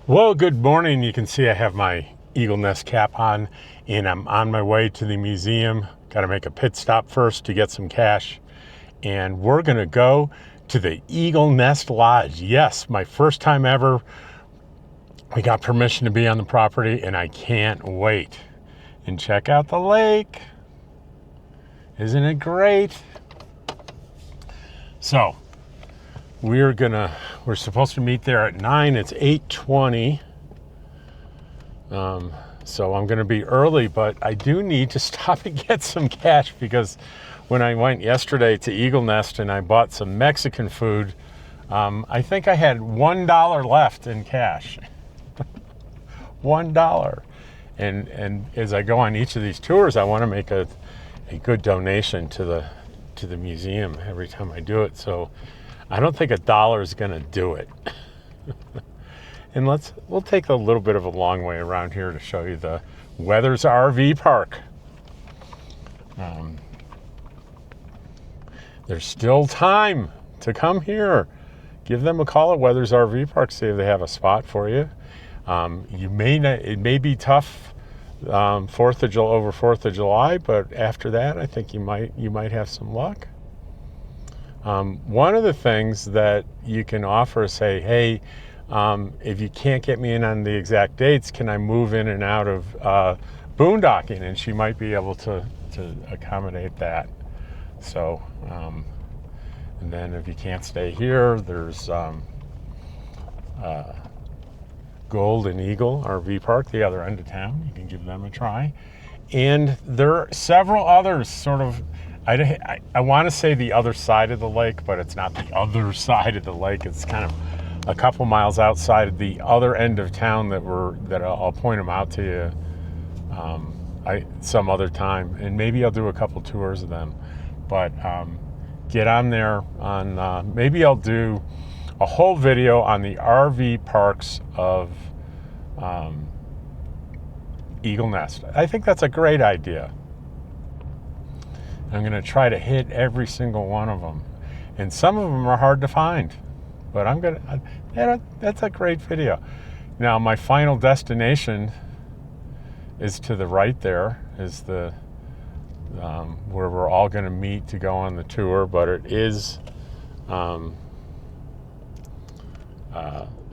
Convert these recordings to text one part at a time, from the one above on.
Well, good morning. You can see I have my eagle nest cap on and I'm on my way to the museum. Got to make a pit stop first to get some cash. And we're going to go to the Eagle Nest Lodge. Yes, my first time ever. We got permission to be on the property and I can't wait. And check out the lake. Isn't it great? So, we're supposed to meet there at 9. It's 8:20. So I'm going to be early, but I do need to stop and get some cash because when I went yesterday to Eagle Nest and I bought some Mexican food, I think I had $1 left in cash. $1. And as I go on each of these tours, I want to make a good donation to the museum every time I do it. So I don't think $1 is going to do it. And we'll take a little bit of a long way around here to show you the Weathers RV Park. There's still time to come here. Give them a call at Weathers RV Park, see if they have a spot for you. It may be tough over 4th of July, but after that, I think you might have some luck. One of the things that you can offer is say, hey, if you can't get me in on the exact dates, can I move in and out of boondocking? And she might be able to accommodate that. So, and then if you can't stay here, there's Golden Eagle RV Park, the other end of town. You can give them a try. And there are several others sort of, I want to say the other side of the lake, but it's not the other side of the lake. It's kind of a couple miles outside of the other end of town that I'll point them out to you some other time, and maybe I'll do a couple tours of them. But get on there on maybe I'll do a whole video on the RV parks of Eagle Nest. I think that's a great idea. I'm going to try to hit every single one of them, and some of them are hard to find. But that's a great video. Now, my final destination is to the right there, is the where we're all going to meet to go on the tour. But it is,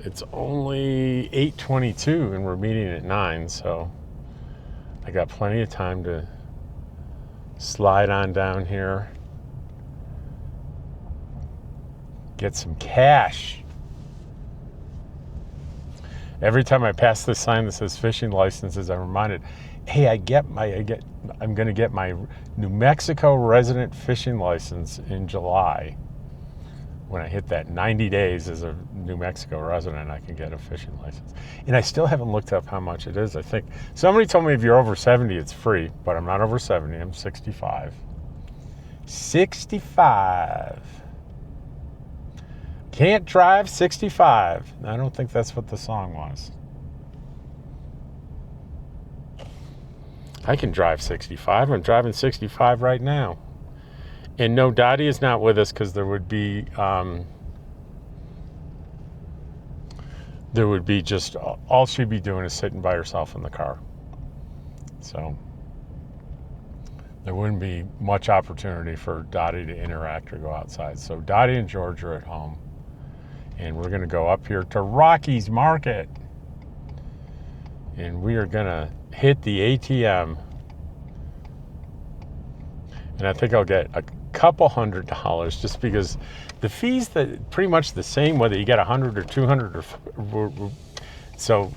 it's only 8:22 and we're meeting at 9, so I got plenty of time to slide on down here. Get some cash. Every time I pass this sign that says fishing licenses, I'm reminded, hey, I'm going to get my New Mexico resident fishing license in July. When I hit that 90 days as a New Mexico resident, I can get a fishing license. And I still haven't looked up how much it is. I think somebody told me if you're over 70, it's free, but I'm not over 70. I'm 65. 65. Can't drive 65. I don't think that's what the song was. I can drive 65. I'm driving 65 right now. And no, Dottie is not with us because there would be just all she'd be doing is sitting by herself in the car. So there wouldn't be much opportunity for Dottie to interact or go outside. So Dottie and George are at home. And we're going to go up here to Rocky's Market. And we are going to hit the ATM. And I think I'll get a couple $100 just because the fees that pretty much the same whether you get 100 or 200 or so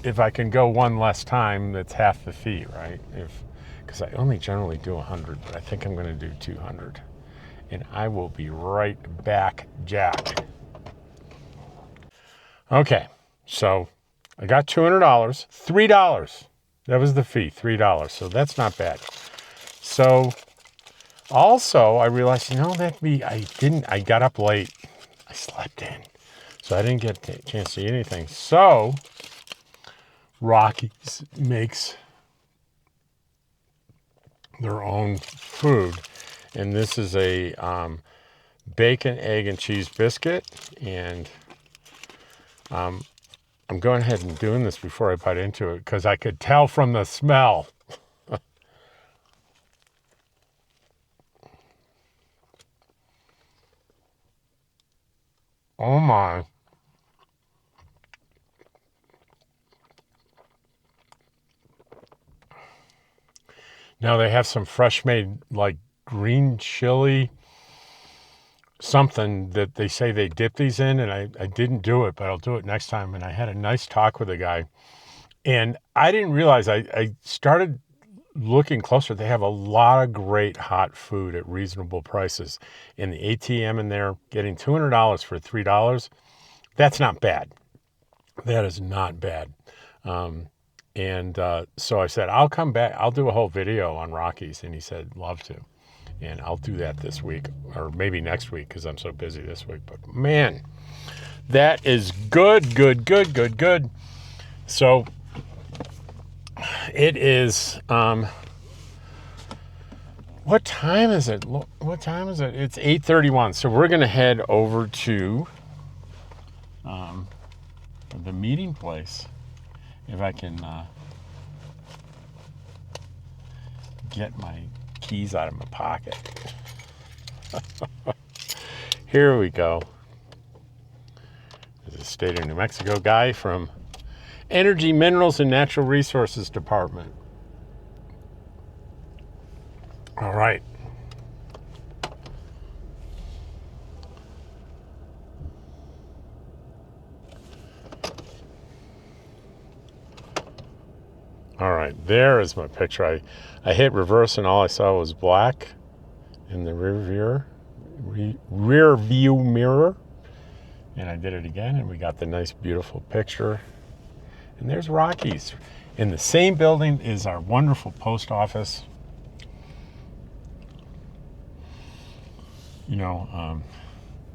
if I can go one less time, that's half the fee, right? Because I only generally do 100, but I think I'm going to do 200. And I will be right back, Jack. Okay, so I got $200, $3. That was the fee, $3. So that's not bad. So also I realized, I got up late. I slept in. So I didn't get a chance to eat anything. So Rocky's makes their own food. And this is a bacon, egg, and cheese biscuit. And I'm going ahead and doing this before I bite into it because I could tell from the smell. Oh my. Now they have some fresh made like green chili something that they say they dip these in, and I didn't do it, but I'll do it next time. And I had a nice talk with a guy, and I didn't realize I started looking closer. They have a lot of great hot food at reasonable prices. In the ATM in there, getting $200 for $3, that's not bad. That is not bad. So I said, I'll come back. I'll do a whole video on Rockies. And he said, love to. And I'll do that this week or maybe next week because I'm so busy this week. But man, that is good, good, good, good, good. So it is, what time is it? What time is it? It's 8:31. So we're going to head over to the meeting place. If I can get my keys out of my pocket. Here we go. There's a state of New Mexico guy from Energy, Minerals, and Natural Resources Department. All right. All right, there is my picture. I hit reverse and all I saw was black in the rear view mirror. And I did it again and we got the nice, beautiful picture. And there's Rockies. In the same building is our wonderful post office. You know,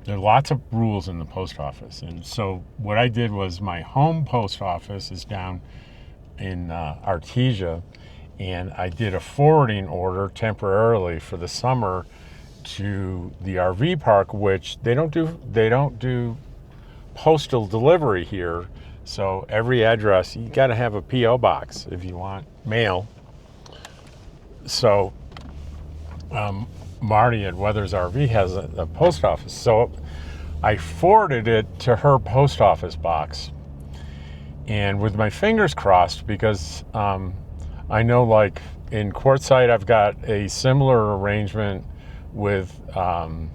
there are lots of rules in the post office. And so what I did was my home post office is down in Artesia, and I did a forwarding order temporarily for the summer to the RV park, which they don't do postal delivery here. So every address, you got to have a PO box if you want mail. So Marty at Weathers RV has a post office, so I forwarded it to her post office box. And with my fingers crossed, because I know like in Quartzsite, I've got a similar arrangement with Moon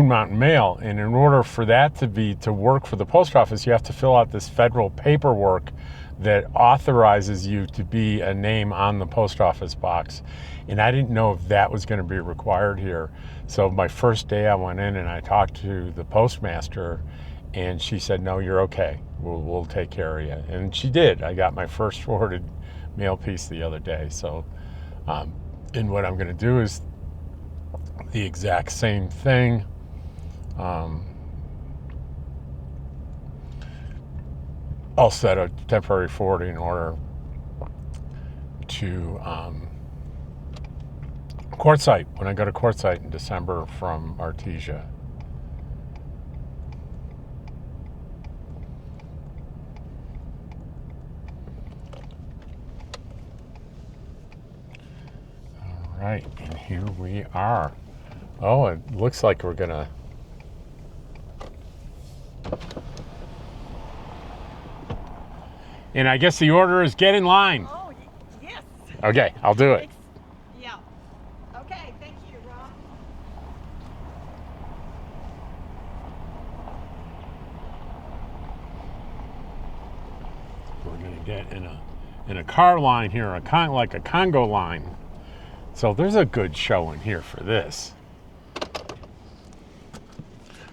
Mountain Mail. And in order for that to work for the post office, you have to fill out this federal paperwork that authorizes you to be a name on the post office box. And I didn't know if that was going to be required here. So my first day I went in and I talked to the postmaster, and she said, no, you're okay. We'll take care of you. And she did. I got my first forwarded mail piece the other day. So, and what I'm going to do is the exact same thing. I'll set a temporary forwarding order to Quartzsite when I go to Quartzsite in December from Artesia. Right, and here we are. Oh, it looks like we're gonna. And I guess the order is get in line. Oh, yes. Okay, I'll do it. Yeah. Okay, thank you, Ron. We're gonna get in a car line here, like a Congo line. So there's a good show in here for this.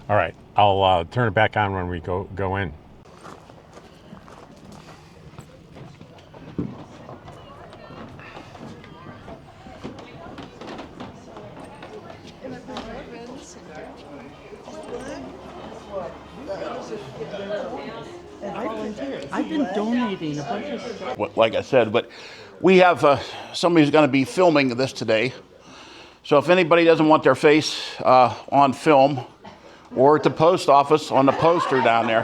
All right, I'll turn it back on when we go in. I've been donating a bunch of stuff. Like I said, but we have somebody who's going to be filming this today. So if anybody doesn't want their face on film, or at the post office on the poster down there.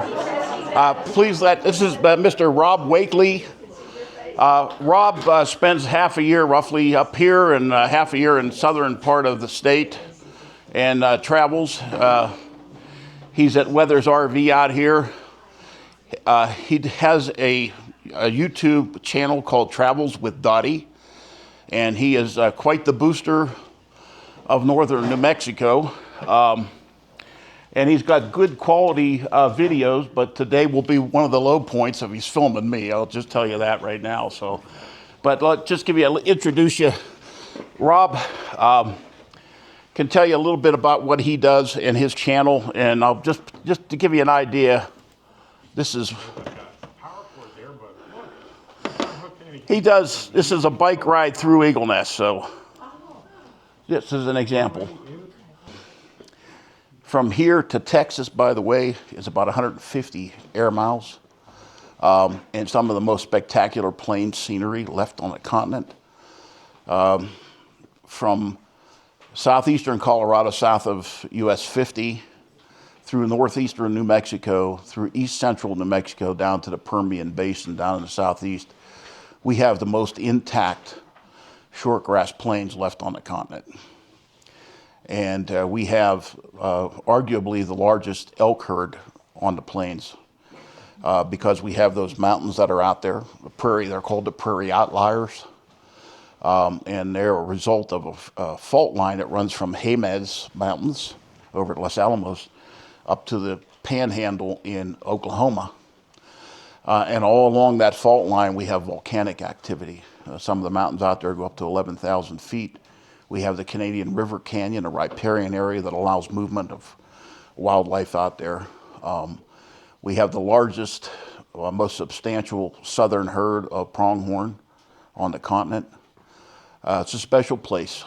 This is Mr. Rob Wakely. Rob spends half a year roughly up here and half a year in southern part of the state and travels. He's at Weathers RV out here. He has a YouTube channel called Travels with Dottie, and he is quite the booster of northern New Mexico. And he's got good quality videos, but today will be one of the low points if he's filming me. I'll just tell you that right now. But just introduce you. Rob can tell you a little bit about what he does in his channel, and I'll just to give you an idea. This is This is a bike ride through Eagle Nest. So this is an example. From here to Texas, by the way, is about 150 air miles, and some of the most spectacular plain scenery left on the continent. From southeastern Colorado, south of US 50, through northeastern New Mexico, through east central New Mexico, down to the Permian Basin, down in the southeast, we have the most intact shortgrass plains left on the continent. And we have arguably the largest elk herd on the plains because we have those mountains that are out there, they're called the prairie outliers. And they're a result of a fault line that runs from Jemez Mountains over at Los Alamos up to the Panhandle in Oklahoma. And all along that fault line, we have volcanic activity. Some of the mountains out there go up to 11,000 feet. We have the Canadian River Canyon, a riparian area that allows movement of wildlife out there. We have the largest, most substantial southern herd of pronghorn on the continent. It's a special place.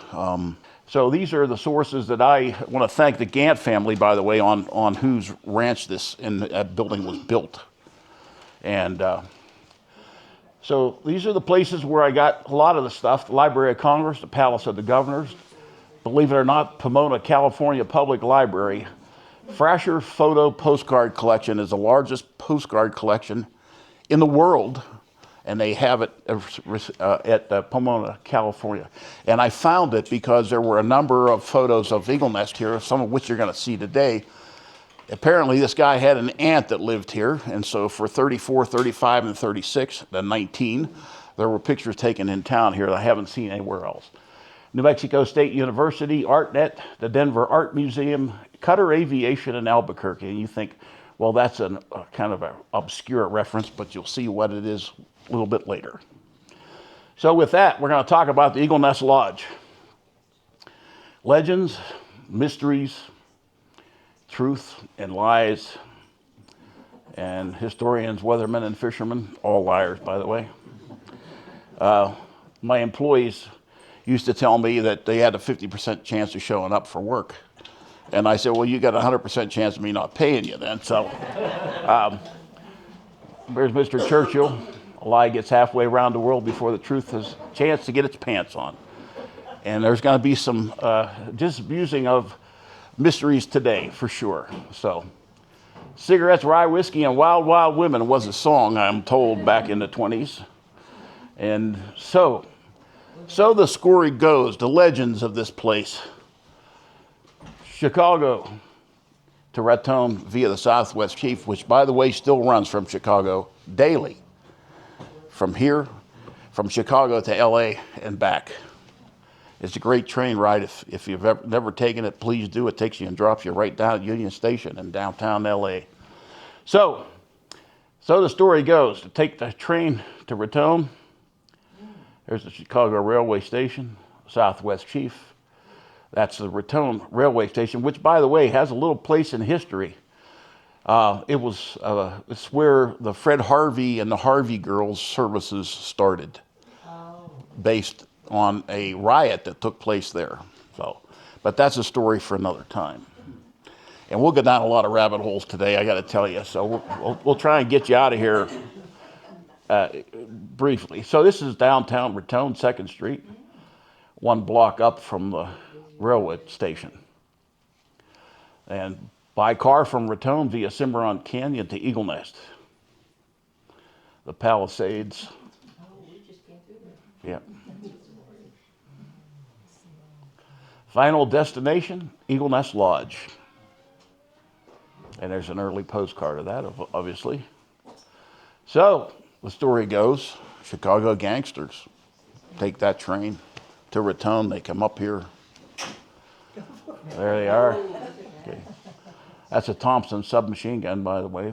So these are the sources that I want to thank the Gant family, by the way, on whose ranch this building was built. And so these are the places where I got a lot of the stuff: the Library of Congress, the Palace of the Governors, believe it or not, Pomona, California Public Library. Frasher Photo Postcard Collection is the largest postcard collection in the world, and they have it at Pomona, California. And I found it because there were a number of photos of Eagle Nest here, some of which you're going to see today. Apparently, this guy had an aunt that lived here, and so for 34, 35, and 36, then 19, there were pictures taken in town here that I haven't seen anywhere else. New Mexico State University, ArtNet, the Denver Art Museum, Cutter Aviation in Albuquerque. And you think, well, that's a kind of an obscure reference, but you'll see what it is a little bit later. So with that, we're going to talk about the Eagle Nest Lodge. Legends, mysteries, truth and lies, and historians, weathermen, and fishermen, all liars, by the way. My employees used to tell me that they had a 50% chance of showing up for work. And I said, well, you got a 100% chance of me not paying you then. So there's Mr. Churchill. A lie gets halfway around the world before the truth has a chance to get its pants on. And there's going to be some disabusing of mysteries today, for sure. So, Cigarettes, Rye Whiskey, and Wild Wild Women was a song, I'm told, back in the 20s. And so the story goes, the legends of this place. Chicago to Raton via the Southwest Chief, which, by the way, still runs from Chicago daily. From here, from Chicago to LA and back. It's a great train ride. If you've never taken it, please do. It takes you and drops you right down at Union Station in downtown LA. So the story goes, to take the train to Raton, there's the Chicago Railway Station, Southwest Chief. That's the Raton Railway Station, which, by the way, has a little place in history. It's where the Fred Harvey and the Harvey Girls services started, based on a riot that took place there. But that's a story for another time. And we'll go down a lot of rabbit holes today, I got to tell you. So we'll try and get you out of here briefly. So this is downtown Raton, 2nd Street, one block up from the railway station. And By car from Raton via Cimarron Canyon to Eagle Nest. The Palisades. Yeah. Final destination, Eagle Nest Lodge. And there's an early postcard of that, obviously. So, the story goes, Chicago gangsters take that train to Raton. They come up here. There they are. Okay. That's a Thompson submachine gun, by the way.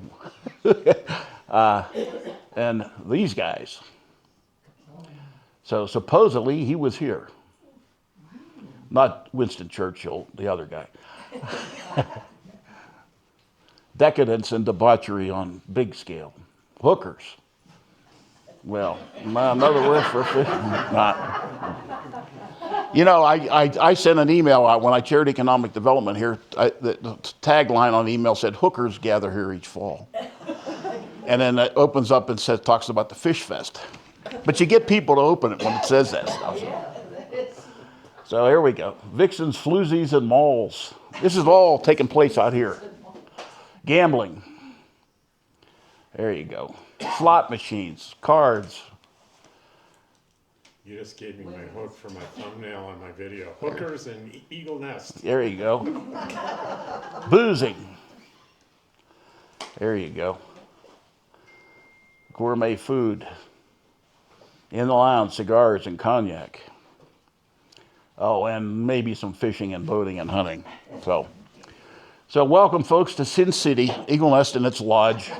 And these guys. So supposedly he was here. Not Winston Churchill, the other guy. Decadence and debauchery on big scale. Hookers. Well, another word for fish. Not. You know, I sent an email out when I chaired economic development here. The tagline on the email said, "Hookers gather here each fall." And then it opens up and talks about the Fish Fest. But you get people to open it when it says that stuff. So here we go. Vixens, floozies, and malls. This is all taking place out here. Gambling. There you go. Slot machines, cards. You just gave me my hook for my thumbnail on my video. Hookers and Eagle Nest. There you go. Boozing. There you go. Gourmet food. In the lounge, cigars and cognac. Oh, and maybe some fishing and boating and hunting. So welcome, folks, to Sin City, Eagle Nest and its lodge.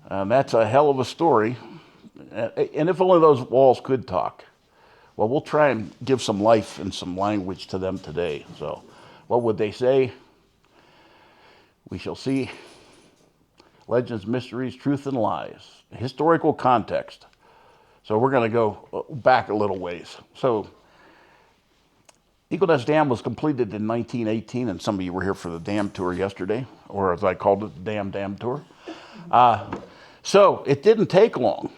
That's a hell of a story. And if only those walls could talk. Well, we'll try and give some life and some language to them today. So what would they say? We shall see. Legends, mysteries, truth, and lies. Historical context. So we're going to go back a little ways. So Eagle Nest Dam was completed in 1918, and some of you were here for the dam tour yesterday, or as I called it, the dam tour. So it didn't take long.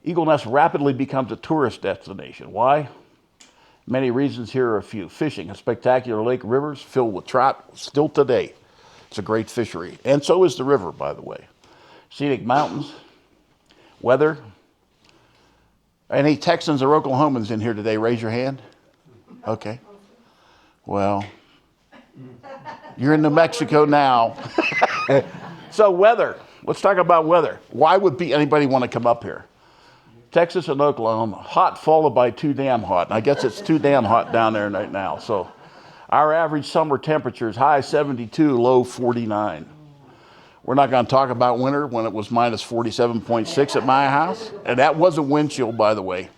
Eagle Nest rapidly becomes a tourist destination. Why? Many reasons. Here are a few. Fishing, a spectacular lake, rivers filled with trout, still today. It's a great fishery. And so is the river, by the way. Scenic mountains, weather. Any Texans or Oklahomans in here today? Raise your hand. Okay. Well, you're in New Mexico now. So weather. Let's talk about weather. Why would anybody want to come up here? Texas and Oklahoma, hot followed by too damn hot. And I guess it's too damn hot down there right now. So our average summer temperatures, high 72, low 49. We're not going to talk about winter when it was minus 47.6 at my house. And that wasn't wind chill, by the way.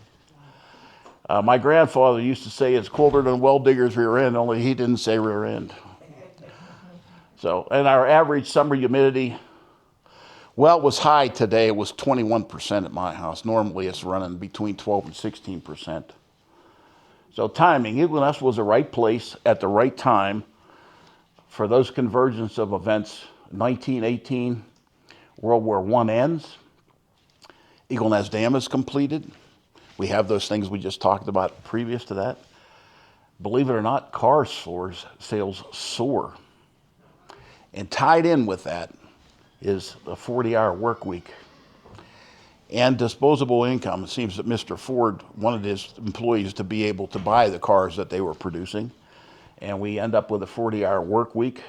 My grandfather used to say it's colder than a well digger's rear end, only he didn't say rear end. So, and our average summer humidity, well, it was high today. It was 21% at my house. Normally it's running between 12 and 16%. So timing, Eagle Nest was the right place at the right time for those convergence of events. 1918, World War I ends. Eagle Nest Dam is completed. We have those things we just talked about previous to that. Believe it or not, car sales soar. And tied in with that is a 40-hour work week and disposable income. It seems that Mr. Ford wanted his employees to be able to buy the cars that they were producing, and we end up with a 40-hour work week.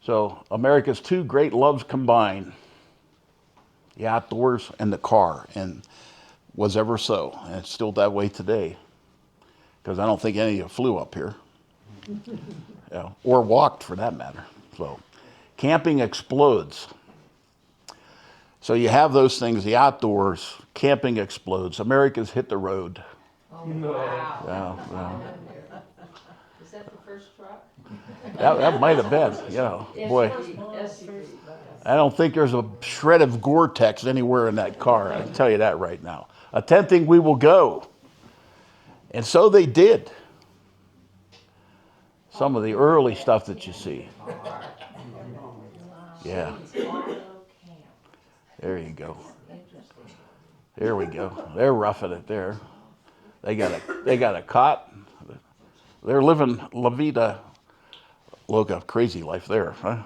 So America's two great loves combined, the outdoors and the car, and was ever so, and it's still that way today, because I don't think any of you flew up here, or walked for that matter. So camping explodes. So you have those things, the outdoors, camping explodes. America's hit the road. Oh, wow. Yeah. Is that the first truck? That might have been, boy. I don't think there's a shred of Gore-Tex anywhere in that car. I can tell you that right now. Attempting we will go. And so they did. Some of the early stuff that you see. Yeah. There you go. There we go. They're roughing it there. They got a cot. They're living La Vida Look, a crazy life there, huh?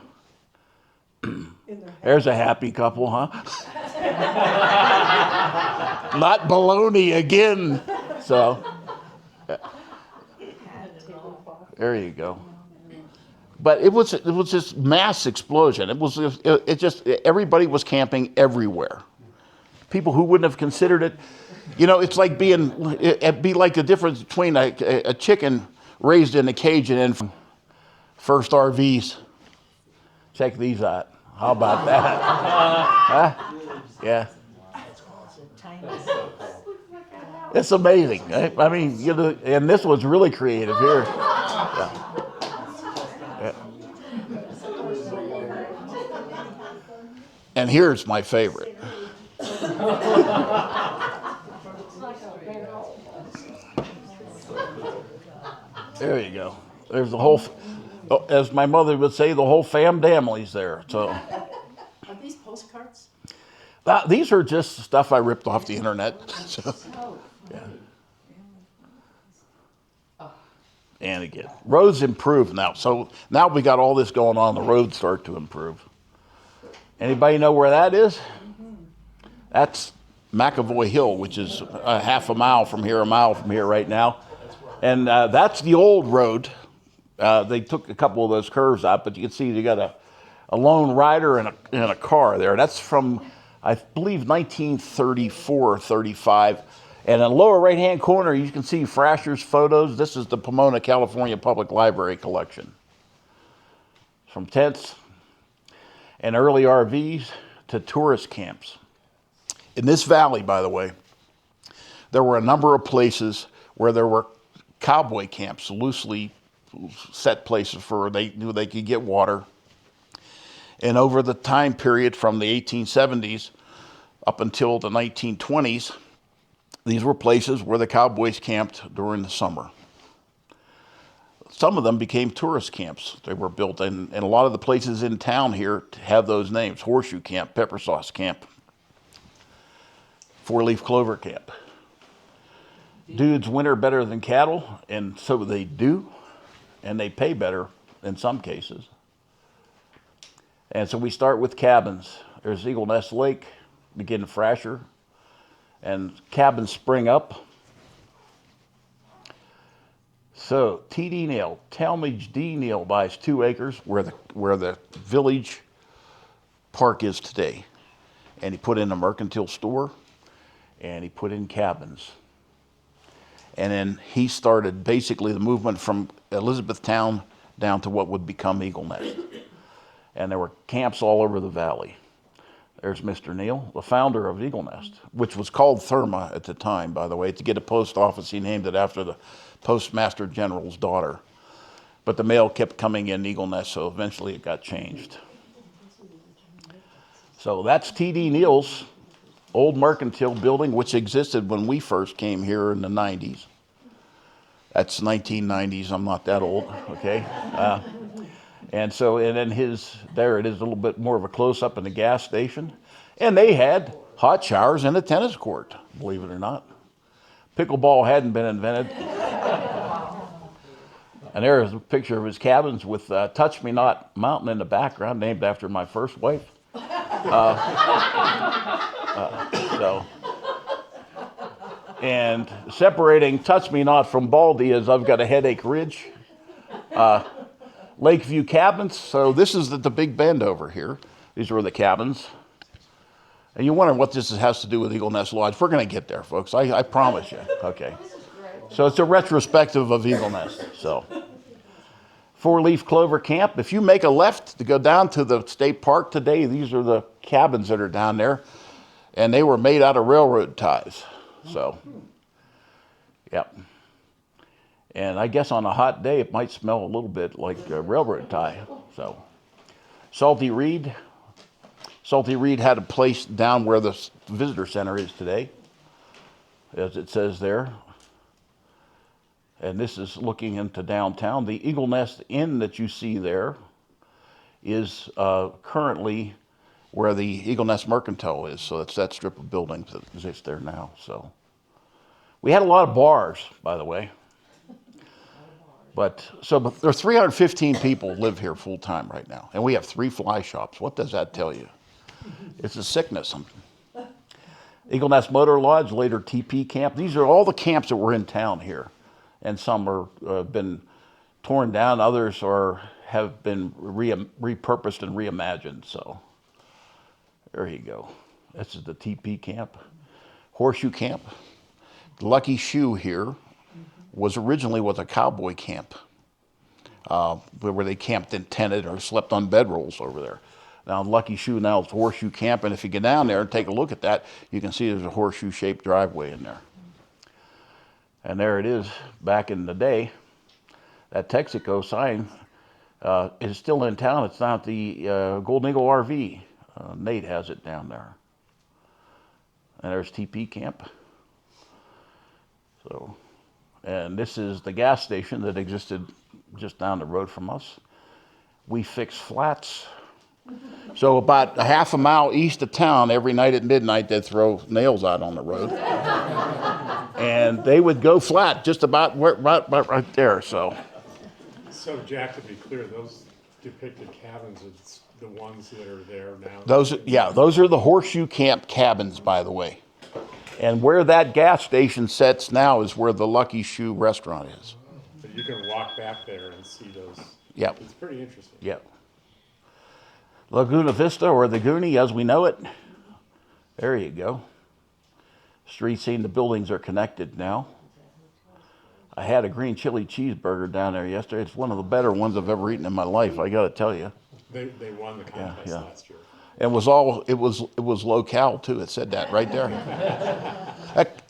There's a happy couple, huh? Not baloney again. So, there you go. But it was this mass explosion. It just everybody was camping everywhere. People who wouldn't have considered it, you know, it's like it'd be like the difference between a chicken raised in a cage and then first RVs. Check these out. How about that? Huh? Yeah. It's amazing. I mean, you know, and this was really creative here. Yeah. Yeah. And here's my favorite. There you go. There's the whole, as my mother would say, the whole family's there. So. Are these postcards? These are just stuff I ripped off the internet. So, yeah. And again, roads improve now. So now we got all this going on. The roads start to improve. Anybody know where that is? That's McAvoy Hill, which is half a mile from here right now. And that's the old road. They took a couple of those curves out, but you can see you got a lone rider and a car there. That's from, I believe, 1934 or 35. And in the lower right-hand corner, you can see Frasher's photos. This is the Pomona, California Public Library collection. From tents and early RVs to tourist camps. In this valley, by the way, there were a number of places where there were cowboy camps, loosely set places where they knew they could get water. And over the time period from the 1870s up until the 1920s, these were places where the cowboys camped during the summer. Some of them became tourist camps. They were built, and a lot of the places in town here have those names: Horseshoe Camp, Pepper Sauce Camp, Four-Leaf Clover Camp. Dudes winter better than cattle, and so they do, and they pay better in some cases. And so we start with cabins. There's Eagle Nest Lake, begin to Frasher, and cabins spring up. So T.D. Neal, Talmadge D. Neal buys 2 acres where the village park is today. And he put in a mercantile store, and he put in cabins. And then he started basically the movement from Elizabethtown down to what would become Eagle Nest. And there were camps all over the valley. There's Mr. Neal, the founder of Eagle Nest, which was called Therma at the time, by the way. To get a post office, he named it after the Postmaster General's daughter. But the mail kept coming in Eagle Nest, so eventually it got changed. So that's T.D. Neal's old mercantile building, which existed when we first came here in the 90s. That's 1990s. I'm not that old, okay? And then there it is, a little bit more of a close-up in the gas station. And they had hot showers and a tennis court, believe it or not. Pickleball hadn't been invented. And there's a picture of his cabins with Touch Me Not Mountain in the background, named after my first wife. And separating Touch Me Not from Baldy is I've got a Headache Ridge. Lakeview Cabins. So this is the Big Bend over here. These were the cabins. And you wonder what this has to do with Eagle Nest Lodge. We're going to get there, folks. I promise you. Okay. So it's a retrospective of Eagle Nest. So Four-Leaf Clover Camp. If you make a left to go down to the state park today, these are the cabins that are down there. And they were made out of railroad ties. So, yep. And I guess on a hot day, it might smell a little bit like a railroad tie. So, Salty Reed. Salty Reed had a place down where the visitor center is today, as it says there. And this is looking into downtown. The Eagle Nest Inn that you see there is currently where the Eagle Nest Mercantile is. So it's that strip of buildings that exists there now. So we had a lot of bars, by the way. But there are 315 people live here full time right now, and we have 3 fly shops. What does that tell you? It's a sickness. Eagle Nest Motor Lodge, later TP Camp. These are all the camps that were in town here, and some are been torn down. Others have been repurposed and reimagined. So there you go. This is the TP Camp, Horseshoe Camp. The Lucky Shoe here was originally a cowboy camp, where they camped in tented or slept on bedrolls over there. Now Lucky Shoe now is Horseshoe Camp, and if you get down there and take a look at that, you can see there's a horseshoe-shaped driveway in there. And there it is back in the day. That Texaco sign is still in town. It's not the Golden Eagle RV. Nate has it down there. And there's TP Camp. So, and this is the gas station that existed just down the road from us. We fix flats. So about a half a mile east of town, every night at midnight, they'd throw nails out on the road. And they would go flat just about right there. So Jack, to be clear, those depicted cabins are the ones that are there now? those are the Horseshoe Camp cabins, by the way. And where that gas station sits now is where the Lucky Shoe restaurant is. But you can walk back there and see those. Yep. It's pretty interesting. Yep. Laguna Vista, or the Goonie as we know it. There you go. Street scene, the buildings are connected now. I had a green chili cheeseburger down there yesterday. It's one of the better ones I've ever eaten in my life, I gotta tell you. They won the contest last year. It was locale too. It said that right there.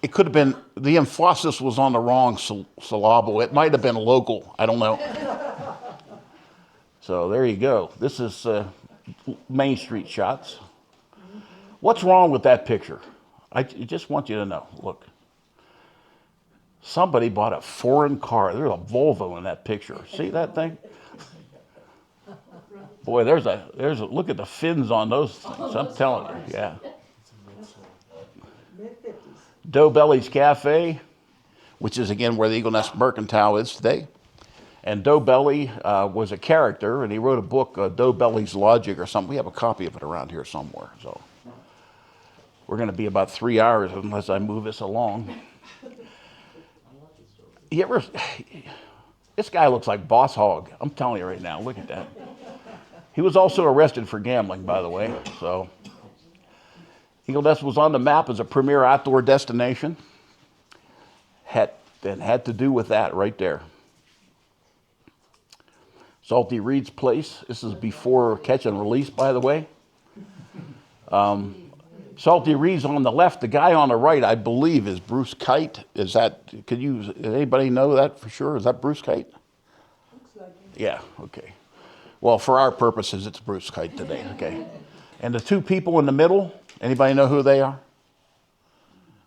It could have been, the emphasis was on the wrong syllable. It might have been local. I don't know. So there you go. This is Main Street shots. What's wrong with that picture? I just want you to know. Look, somebody bought a foreign car. There's a Volvo in that picture. See that thing? Boy, there's a look at the fins on those things. I'm telling you, yeah. Doe Belly's Cafe, which is again where the Eagle Nest Mercantile is today. And Doe Belly was a character, and he wrote a book, Doe Belly's Logic or something. We have a copy of it around here somewhere. So we're going to be about 3 hours unless I move this along. This guy looks like Boss Hogg. I'm telling you right now, look at that. He was also arrested for gambling, by the way. So Eagle Nest was on the map as a premier outdoor destination. Had to do with that right there. Salty Reed's place. This is before catch and release, by the way. Salty Reed's on the left. The guy on the right, I believe, is Bruce Kite. Does anybody know that for sure? Is that Bruce Kite? Looks like it. Yeah, okay. Well, for our purposes, it's Bruce Kite today, okay? And the 2 people in the middle, anybody know who they are?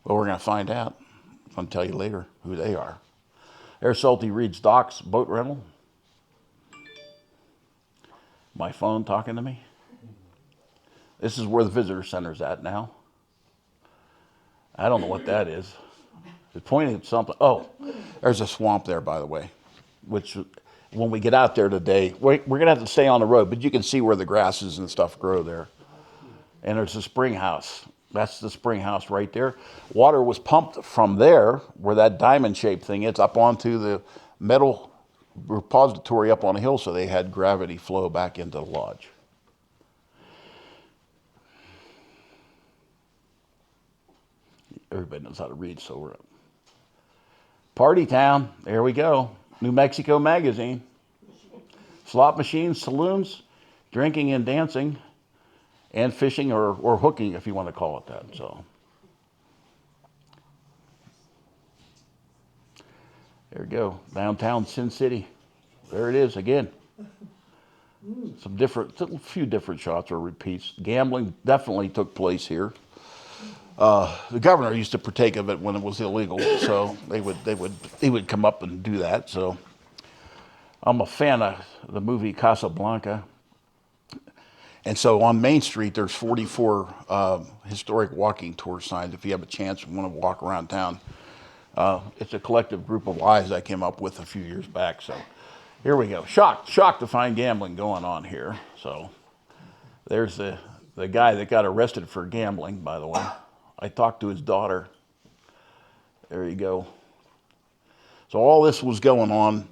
Well, we're going to find out. I'm going to tell you later who they are. There's Salty Reed's Docks boat rental. My phone talking to me. This is where the visitor center's at now. I don't know what that is. It's pointing at something. Oh, there's a swamp there, by the way, which when we get out there today, we're going to have to stay on the road, but you can see where the grasses and stuff grow there. And there's a spring house. That's the spring house right there. Water was pumped from there, where that diamond-shaped thing is, up onto the metal repository up on a hill, so they had gravity flow back into the lodge. Everybody knows how to read, so we're up. Party Town, there we go. New Mexico Magazine. Slot machines, saloons, drinking and dancing, and fishing or hooking, if you want to call it that. So there we go. Downtown Sin City. There it is again. A few different shots or repeats. Gambling definitely took place here. The governor used to partake of it when it was illegal, so he would come up and do that. So I'm a fan of the movie Casablanca. And so on Main Street, there's 44 historic walking tour signs. If you have a chance and want to walk around town, It's a collective group of lies I came up with a few years back. So here we go. Shocked to find gambling going on here. So there's the guy that got arrested for gambling, by the way. I talked to his daughter. There you go. So all this was going on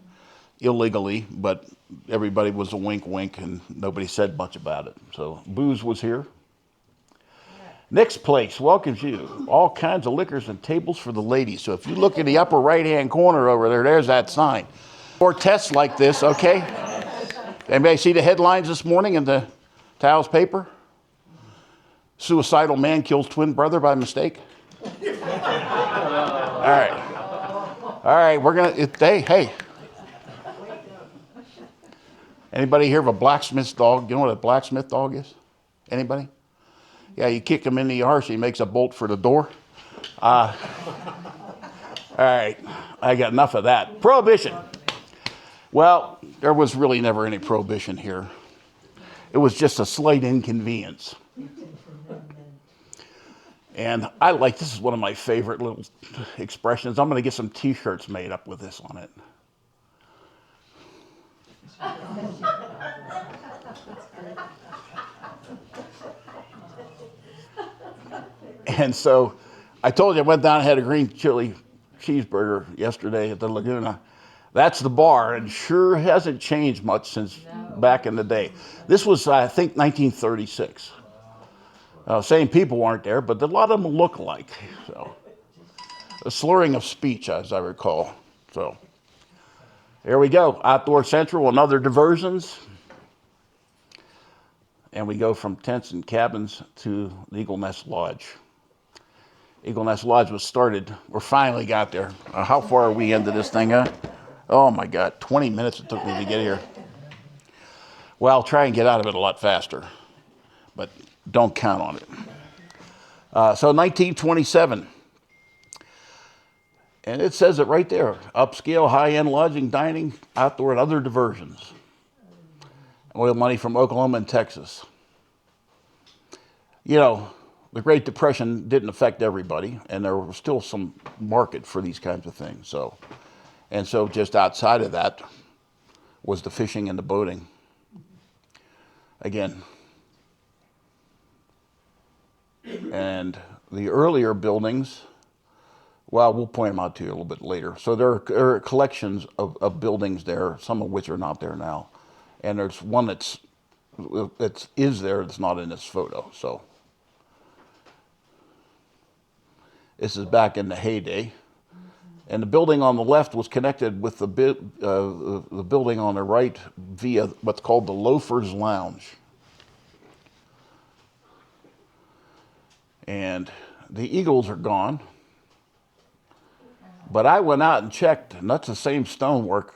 illegally, but everybody was a wink wink and nobody said much about it. So booze was here. Next place welcomes you. All kinds of liquors and tables for the ladies. So if you look in the upper right-hand corner over there, there's that sign. More tests like this, okay? Anybody see the headlines this morning in the Taos paper? Suicidal man kills twin brother by mistake. All right, we're gonna, hey. Anybody hear of a blacksmith's dog? You know what a blacksmith dog is? Anybody? Yeah, you kick him in the arse, he makes a bolt for the door. All right, I got enough of that. Prohibition. Well, there was really never any prohibition here. It was just a slight inconvenience. And this is one of my favorite little expressions. I'm going to get some t-shirts made up with this on it. And so I told you I went down and had a green chili cheeseburger yesterday at the Laguna. That's the bar, and sure hasn't changed much since back in the day. This was, I think, 1936. Same people weren't there, but a lot of them look alike. So, a slurring of speech, as I recall. So, here we go. Outdoor Central and other diversions. And we go from tents and cabins to the Eagle Nest Lodge. Eagle Nest Lodge was started. We finally got there. How far are we into this thing, huh? Oh my God, 20 minutes it took me to get here. Well, I'll try and get out of it a lot faster, but don't count on it. So 1927, and it says it right there, upscale, high-end lodging, dining, outdoor, and other diversions. Oil money from Oklahoma and Texas. You know, the Great Depression didn't affect everybody, and there was still some market for these kinds of things. So just outside of that was the fishing and the boating. Again, and the earlier buildings, well, we'll point them out to you a little bit later. So there are collections of buildings there, some of which are not there now. And there's one that's there that's not in this photo. So this is back in the heyday. And the building on the left was connected with the building on the right via what's called the Loafers Lounge. And the Eagles are gone. But I went out and checked, and that's the same stonework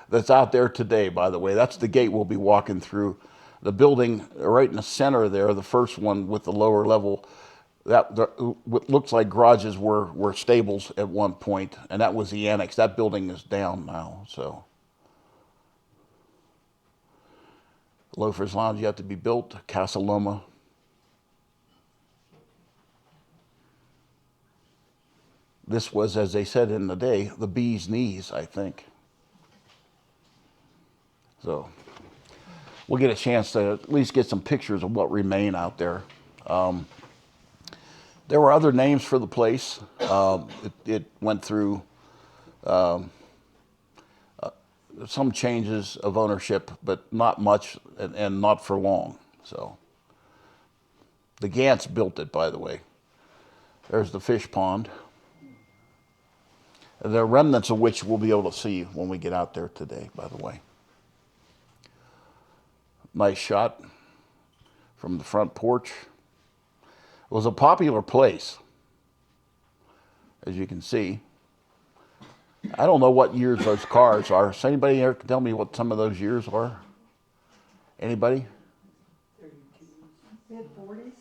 that's out there today, by the way. That's the gate we'll be walking through. The building right in the center there, the first one with the lower level, what looks like garages were stables at one point, and that was the annex. That building is down now, so. Loafers Lounge yet to be built, Casa Loma. This was, as they said in the day, the bee's knees, I think. So we'll get a chance to at least get some pictures of what remain out there. There were other names for the place. It went through some changes of ownership, but not much and not for long. So the Gants built it, by the way. There's the fish pond. The remnants of which we'll be able to see when we get out there today, by the way. Nice shot from the front porch. It was a popular place, as you can see. I don't know what years those cars are. Does anybody here can tell me what some of those years are? Anybody? Mid-40s.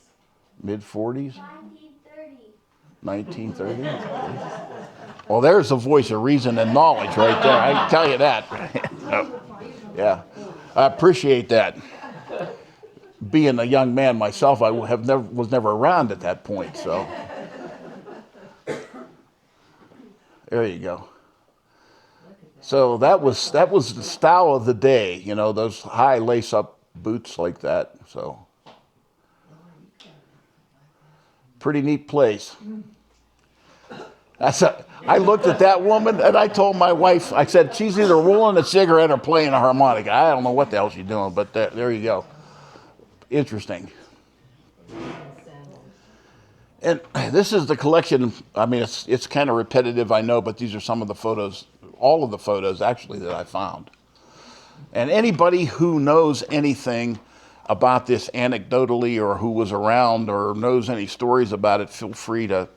Mid-40s? 1930. 1930? Well, there's a voice of reason and knowledge right there. I can tell you that. Yeah, I appreciate that. Being a young man myself, I was never around at that point. So, There you go. So that was the style of the day, you know, those high lace-up boots like that. So pretty neat place. I looked at that woman and I told my wife, I said, she's either rolling a cigarette or playing a harmonica. I don't know what the hell she's doing, but there you go. Interesting. And this is the collection. I mean, it's kind of repetitive, I know, but these are some of the photos, all of the photos actually that I found. And anybody who knows anything about this anecdotally or who was around or knows any stories about it, feel free to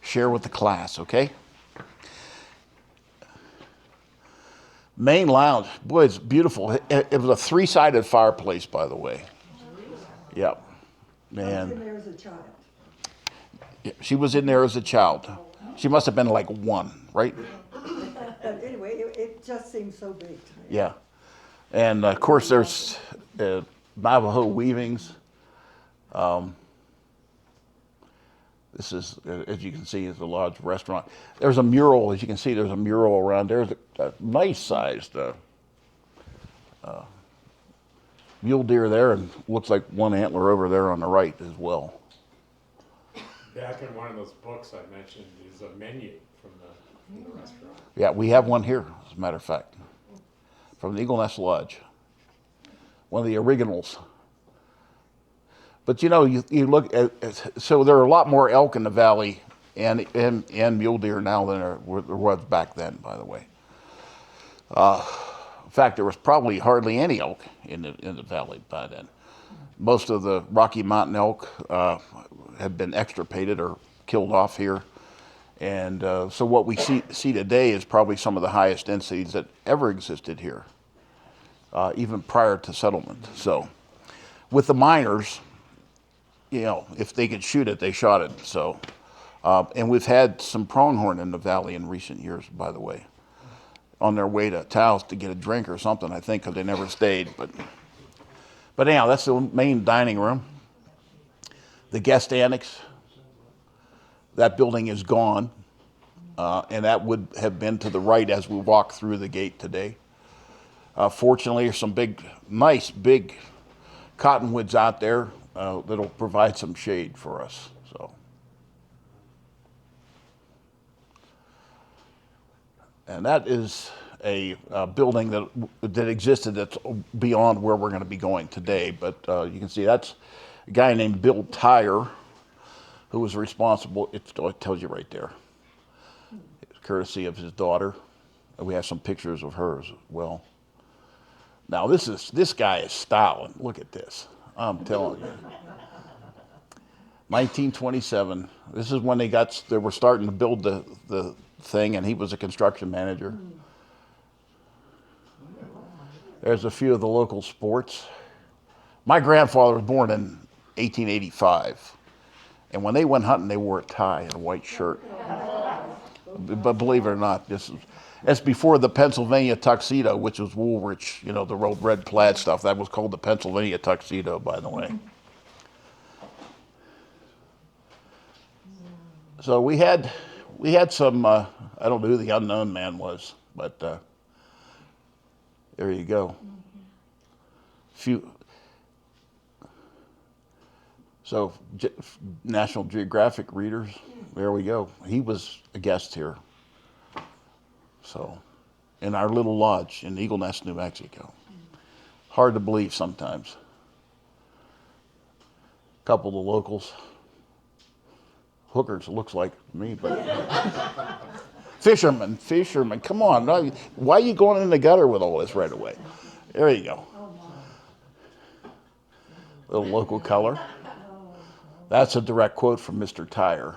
share with the class, okay? Main lounge. Boy, it's beautiful. It was a three-sided fireplace, by the way. Yep. I was in there as a child. She was in there as a child. She must have been like 1, right? But anyway, it just seems so big to me. Yeah. And of course, there's Navajo weavings. This is, as you can see, is a large restaurant. There's a mural, as you can see, there's a mural around. There's a nice sized mule deer there, and looks like one antler over there on the right as well. Back in one of those books I mentioned is a menu from the restaurant. Yeah, we have one here, as a matter of fact, from the Eagle Nest Lodge. One of the originals. But you know, you look at, so there are a lot more elk in the valley and mule deer now than there was back then, by the way. In fact, there was probably hardly any elk in the valley by then. Most of the Rocky Mountain elk have been extirpated or killed off here. And so what we see today is probably some of the highest densities that ever existed here, even prior to settlement. So with the miners, you know, if they could shoot it, they shot it. So, and we've had some pronghorn in the valley in recent years, by the way, on their way to Taos to get a drink or something, I think, because they never stayed. But anyhow, that's the main dining room. The guest annex, that building is gone, and that would have been to the right as we walk through the gate today. Fortunately, there's some nice big cottonwoods out there that'll provide some shade for us. So, and that is a building that existed that's beyond where we're going to be going today. But you can see that's a guy named Bill Tyre, who was responsible. It tells you right there. It's courtesy of his daughter. We have some pictures of her as well. Now this guy is styling. Look at this. I'm telling you. 1927. This is when they were starting to build the thing, and he was a construction manager. There's a few of the local sports. My grandfather was born in 1885, and when they went hunting, they wore a tie and a white shirt. But believe it or not, that's before the Pennsylvania tuxedo, which was Woolrich, you know, the red plaid stuff. That was called the Pennsylvania tuxedo, by the way. So we had some, I don't know who the unknown man was, but there you go. So National Geographic readers, there we go. He was a guest here. So, in our little lodge in Eagle Nest, New Mexico. Hard to believe sometimes. A couple of the locals. Hookers, looks like to me, but fishermen, come on. Why are you going in the gutter with all this right away? There you go. Little local color. That's a direct quote from Mr. Tyre.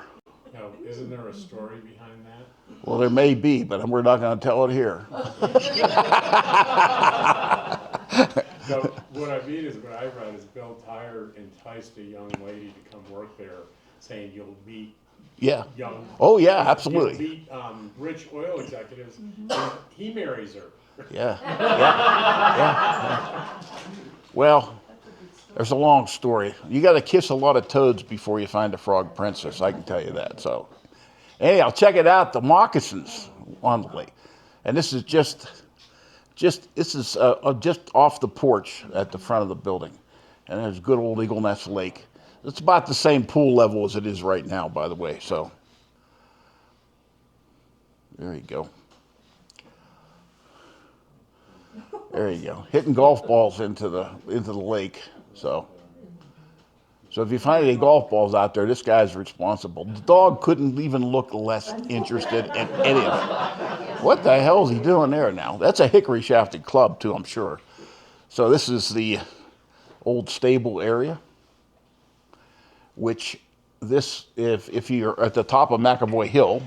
Now, isn't there a story behind that? Well, there may be, but we're not going to tell it here. So what I mean is, what I read is Bill Tyre enticed a young lady to come work there, saying you'll meet young. Oh yeah, absolutely. You'll meet rich oil executives. And he marries her. Yeah. Well, there's a long story. You got to kiss a lot of toads before you find a frog princess. I can tell you that. So, Anyhow, check it out, the moccasins on the lake. And this is just off the porch at the front of the building. And there's good old Eagle Nest Lake. It's about the same pool level as it is right now, by the way. So there you go. There you go. Hitting golf balls into the lake. So if you find any golf balls out there, this guy's responsible. The dog couldn't even look less interested in any of it. What the hell is he doing there now? That's a hickory shafted club too, I'm sure. So this is the old stable area, which if you're at the top of McAvoy Hill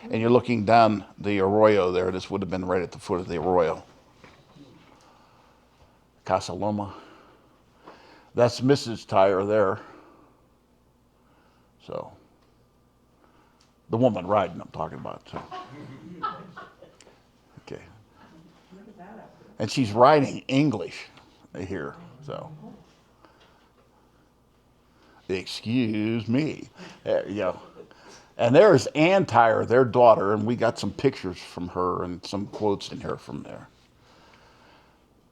and you're looking down the arroyo there, this would have been right at the foot of the arroyo. Casa Loma. That's Mrs. Tyre there. So, the woman riding I'm talking about. So. Okay. And she's writing English here, so. Excuse me. There you go. And there's Ann Tyre, their daughter, and we got some pictures from her and some quotes in here from there.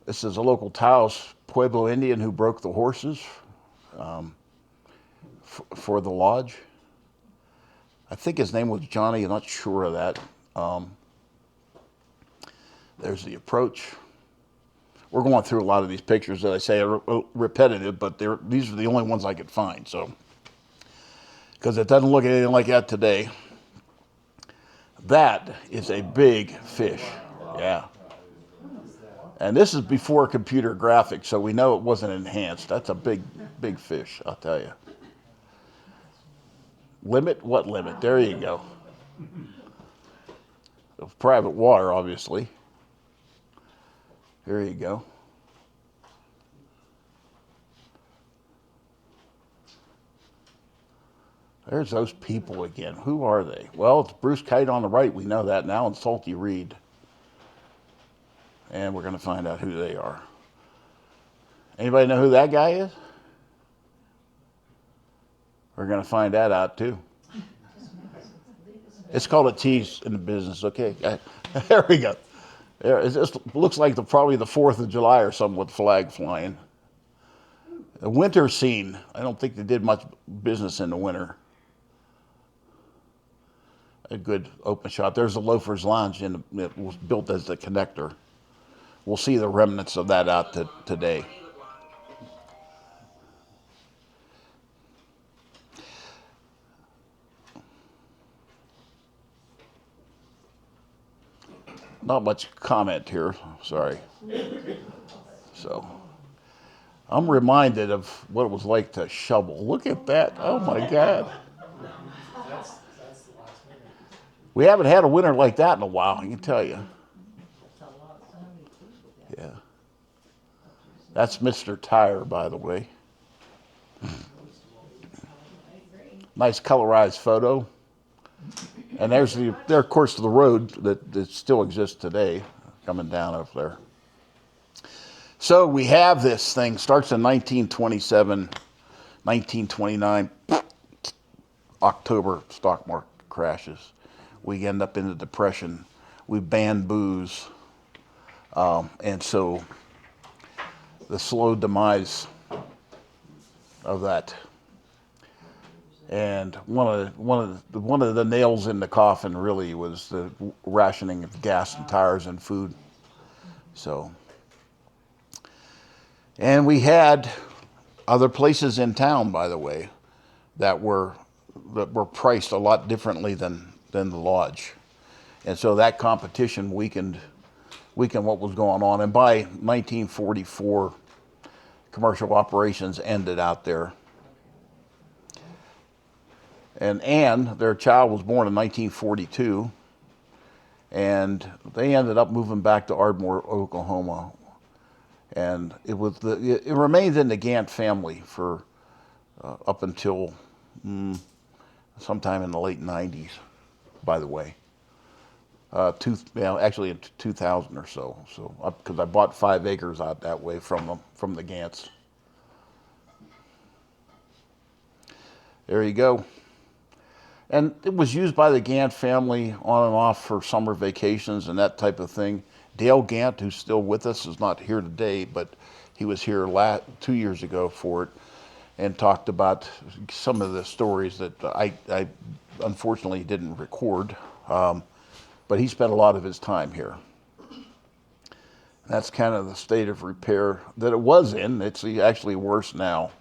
This is a local Taos Pueblo Indian who broke the horses for the lodge. I think his name was Johnny, I'm not sure of that. There's the approach. We're going through a lot of these pictures that I say are repetitive, but these are the only ones I could find. So, because it doesn't look anything like that today. That is a big fish, yeah. And this is before computer graphics, so we know it wasn't enhanced. That's a big, big fish, I'll tell you. Limit? What limit? There you go. Of private water, obviously. There you go. There's those people again. Who are they? Well, it's Bruce Kite on the right. We know that now, and Salty Reed. And we're going to find out who they are. Anybody know who that guy is? We're going to find that out too. It's called a tease in the business, okay? There we go. There, it just looks like probably the 4th of July or something with flag flying. The winter scene. I don't think they did much business in the winter. A good open shot. There's the Loafer's Lounge, and it was built as the connector. We'll see the remnants of that out today. Not much comment here, sorry. So, I'm reminded of what it was like to shovel. Look at that, oh my God. We haven't had a winter like that in a while, I can tell you. Yeah. That's Mr. Tyre, by the way. Nice colorized photo. And there's of course, the road that still exists today, coming down over there. So we have this thing, starts in 1927, 1929, October, stock market crashes. We end up in the Depression. We ban booze. And so the slow demise of that. And one of the nails in the coffin really was the rationing of gas and tires and food. So, and we had other places in town, by the way, that were priced a lot differently than the lodge. And so that competition weakened what was going on. And by 1944, commercial operations ended out there. And Ann, their child, was born in 1942, and they ended up moving back to Ardmore, Oklahoma. And it remained in the Gant family for up until sometime in the late 90s, by the way. Actually in 2000 or so. So because I bought 5 acres out that way from the Gants. There you go. And it was used by the Gant family on and off for summer vacations and that type of thing. Dale Gant, who's still with us, is not here today, but he was here 2 years ago for it and talked about some of the stories that I unfortunately didn't record. But he spent a lot of his time here. That's kind of the state of repair that it was in. It's actually worse now.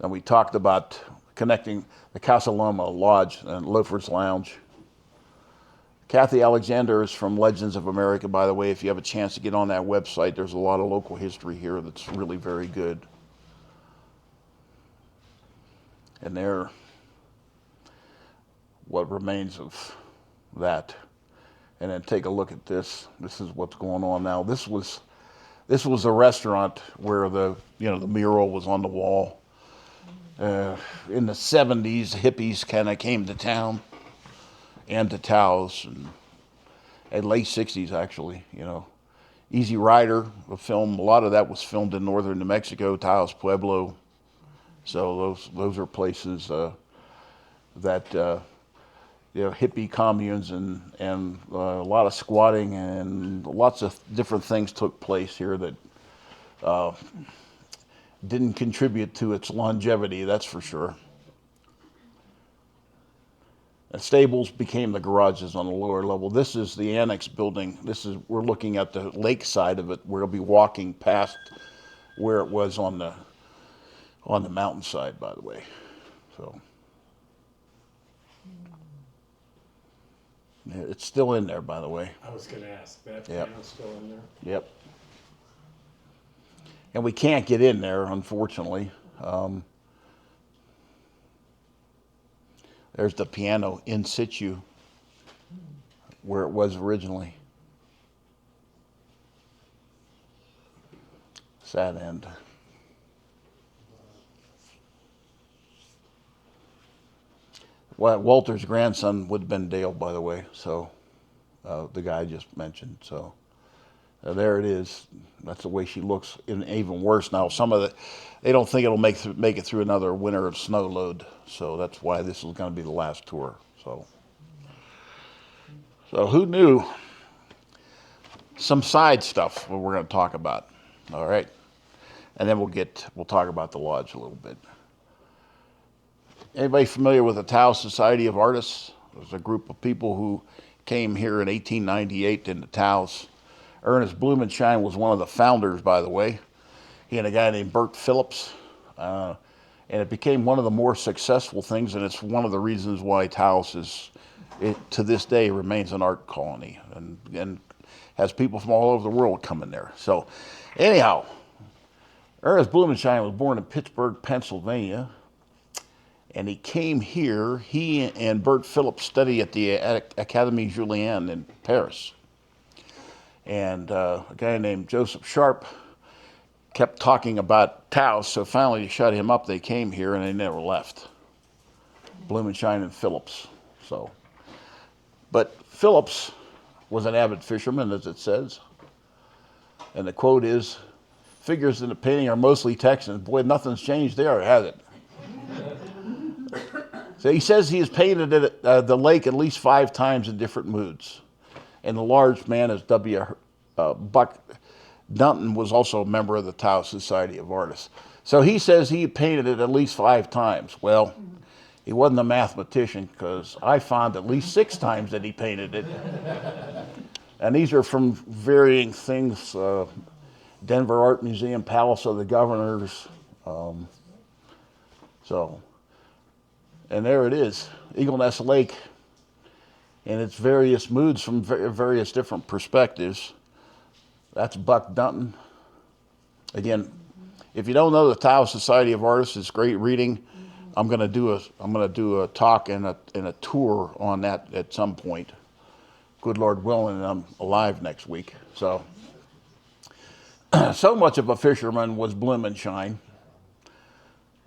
And we talked about connecting the Casa Loma Lodge and Loafer's Lounge. Kathy Alexander is from Legends of America, by the way. If you have a chance to get on that website, there's a lot of local history here that's really very good. And there, what remains of that. And then take a look at this. This is what's going on now. This was a restaurant where the mural was on the wall. In the 70s, hippies kind of came to town and to Taos, and late 60s actually, Easy Rider, a film, a lot of that was filmed in northern New Mexico, Taos, Pueblo. So those are places that hippie communes and a lot of squatting and lots of different things took place here that didn't contribute to its longevity, that's for sure. The stables became the garages on the lower level. This is the annex building. We're looking at the lake side of it. We'll be walking past where it was on the mountainside, by the way. So yeah, it's still in there, by the way. I was going to ask, that Yep. piano's still in there? Yep. And we can't get in there, unfortunately. There's the piano in situ where it was originally. Sad end. Well, Walter's grandson would have been Dale, by the way, so the guy I just mentioned. So there it is. That's the way she looks, and even worse now. They don't think it'll make it through another winter of snow load, so that's why this is going to be the last tour. So who knew? Some side stuff what we're going to talk about. All right, and then we'll talk about the lodge a little bit. Anybody familiar with the Taos Society of Artists? There's a group of people who came here in 1898 into Taos. Ernest Blumenschein was one of the founders, by the way. He and a guy named Bert Phillips. And it became one of the more successful things, and it's one of the reasons why Taos to this day remains an art colony and has people from all over the world coming there. So anyhow, Ernest Blumenschein was born in Pittsburgh, Pennsylvania. And he came here. He and Bert Phillips studied at the Académie Julian in Paris. And a guy named Joseph Sharp kept talking about Taos, so finally to shut him up, they came here and they never left. Blumenschein and Phillips. But Phillips was an avid fisherman, as it says. And the quote is, "Figures in the painting are mostly Texans. Boy, nothing's changed there, has it?" So he says he has painted the lake at least 5 times in different moods. And the large man is Buck Dunton, was also a member of the Taos Society of Artists. So he says he painted it at least 5 times. Well, he wasn't a mathematician, because I found at least 6 times that he painted it. And these are from varying things, Denver Art Museum, Palace of the Governors. And there it is, Eagle Nest Lake, in its various moods from various different perspectives. That's Buck Dunton. Again, if you don't know the Taos Society of Artists, it's great reading. I'm going to do a talk and a tour on that at some point. Good Lord willing, and I'm alive next week. So much of a fisherman was Blumenschein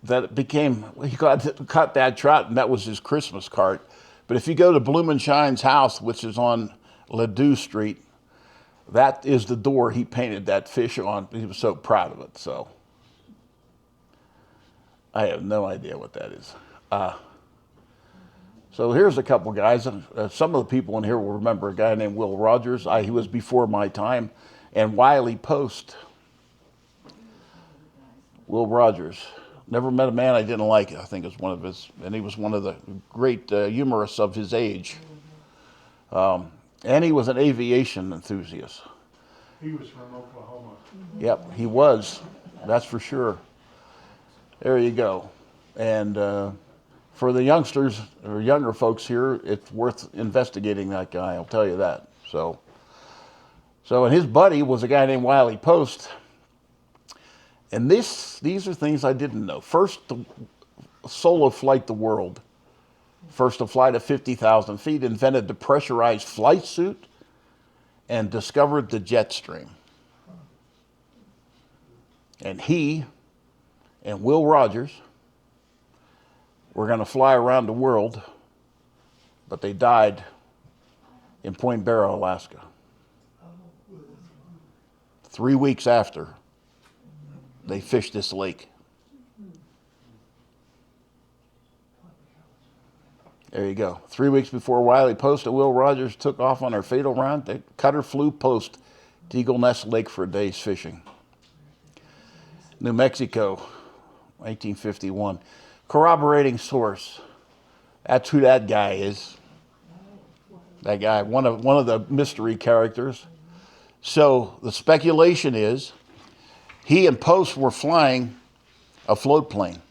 that it became, he caught that trout, and that was his Christmas card. But if you go to Blumenschein's house, which is on Ladue Street, that is the door he painted that fish on. He was so proud of it. So I have no idea what that is. So here's a couple guys. Some of the people in here will remember a guy named Will Rogers. He was before my time. And Wiley Post. Will Rogers. Never met a man I didn't like. I think it was one of his, and he was one of the great humorists of his age. And he was an aviation enthusiast. He was from Oklahoma. Yep, he was. That's for sure. There you go. And for the youngsters or younger folks here, it's worth investigating that guy. I'll tell you that. So and his buddy was a guy named Wiley Post. And these are things I didn't know. First to solo flight the world. First to fly to 50,000 feet, invented the pressurized flight suit, and discovered the jet stream. And he and Will Rogers were going to fly around the world, but they died in Point Barrow, Alaska. 3 weeks after they fished this lake. There you go. 3 weeks before Wiley Post and Will Rogers took off on their fatal round, the cutter flew post to Eagle Nest Lake for a day's fishing. New Mexico, 1951. Corroborating source. That's who that guy is. That guy, one of the mystery characters. So the speculation is he and Post were flying a float plane.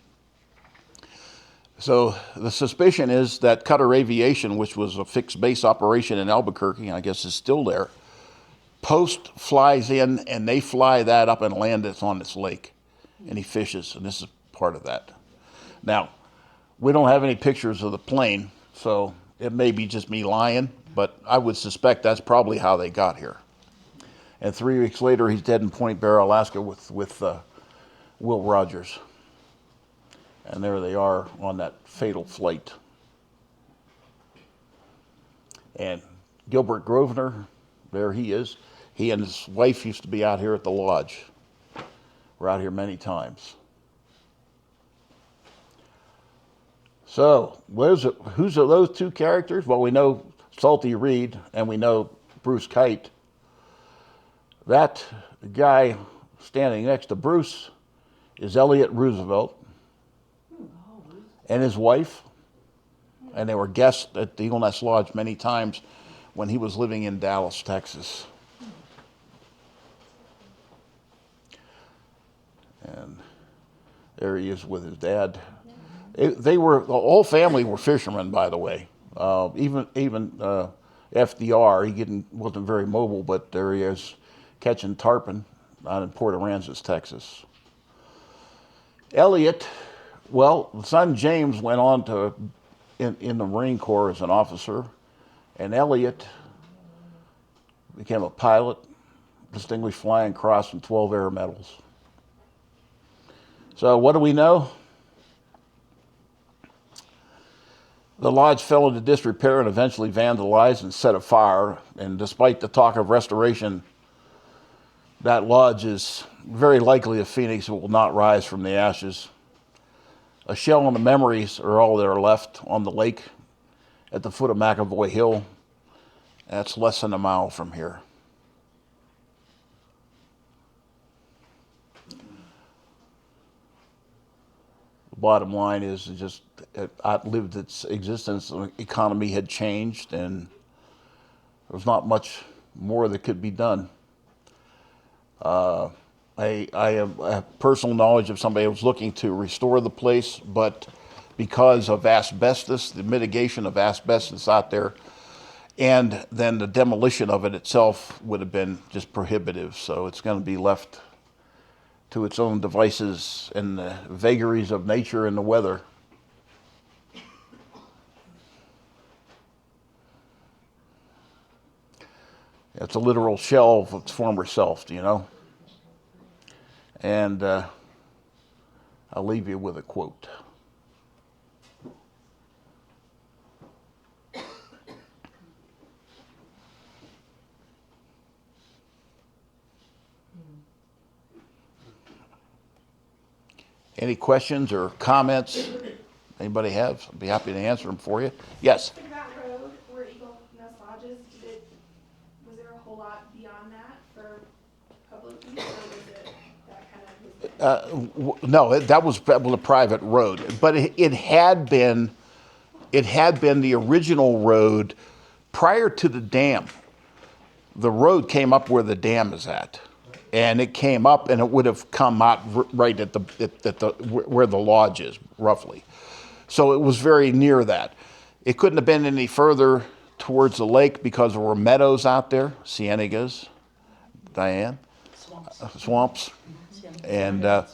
So the suspicion is that Cutter Aviation, which was a fixed base operation in Albuquerque, I guess is still there, Post flies in and they fly that up and land it on this lake. And he fishes, and this is part of that. Now, we don't have any pictures of the plane, so it may be just me lying, but I would suspect that's probably how they got here. And 3 weeks later, he's dead in Point Barrow, Alaska with Will Rogers. And there they are on that fatal flight. And Gilbert Grosvenor, there he is. He and his wife used to be out here at the lodge. We're out here many times. So, who's are those two characters? Well, we know Salty Reed and we know Bruce Kite. That guy standing next to Bruce is Elliott Roosevelt and his wife. And they were guests at the Eagle Nest Lodge many times when he was living in Dallas, Texas. And there he is with his dad. The whole family were fishermen, by the way. Even FDR, wasn't very mobile, but there he is catching tarpon out in Port Aransas, Texas. Elliott, well, son James went on to in the Marine Corps as an officer, and Elliott became a pilot, Distinguished Flying Cross and 12 Air Medals. So what do we know? The lodge fell into disrepair and eventually vandalized and set afire. And despite the talk of restoration, that lodge is very likely a phoenix that will not rise from the ashes. A shell and the memories are all that are left on the lake at the foot of McAvoy Hill. That's less than a mile from here. The bottom line is just it outlived its existence. The economy had changed, and there was not much more that could be done. I have personal knowledge of somebody who was looking to restore the place, but because of asbestos, the mitigation of asbestos out there, and then the demolition of it itself would have been just prohibitive. So it's going to be left to its own devices and the vagaries of nature and the weather. It's a literal shell of its former self, you know? And I'll leave you with a quote. Any questions or comments anybody have, I'd be happy to answer them for you. Yes? For that road where Eagle Nest Lodges, was there a whole lot beyond that for public use, or was it that kind of? No, that was a private road, but it had been the original road prior to the dam. The road came up where the dam is at, and it came up, and it would have come out right at where the lodge is, roughly. So it was very near that. It couldn't have been any further towards the lake because there were meadows out there, cienagas, Diane, swamps, and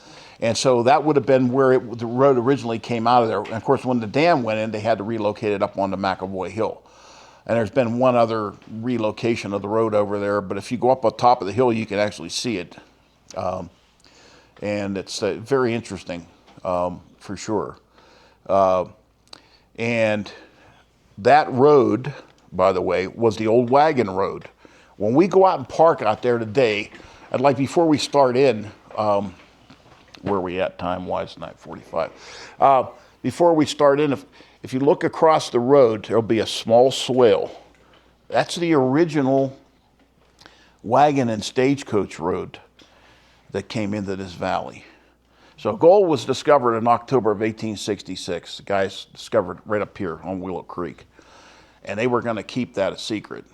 so that would have been where the road originally came out of there. And of course, when the dam went in, they had to relocate it up onto McAvoy Hill. And there's been one other relocation of the road over there, but if you go up on top of the hill, you can actually see it. And it's very interesting, for sure. And that road, by the way, was the old wagon road. When we go out and park out there today, I'd like, before we start in, where are we at time-wise? 9:45. Before we start in, if you look across the road, there'll be a small swale. That's the original wagon and stagecoach road that came into this valley. So gold was discovered in October of 1866. The guys discovered it right up here on Willow Creek. And they were going to keep that a secret.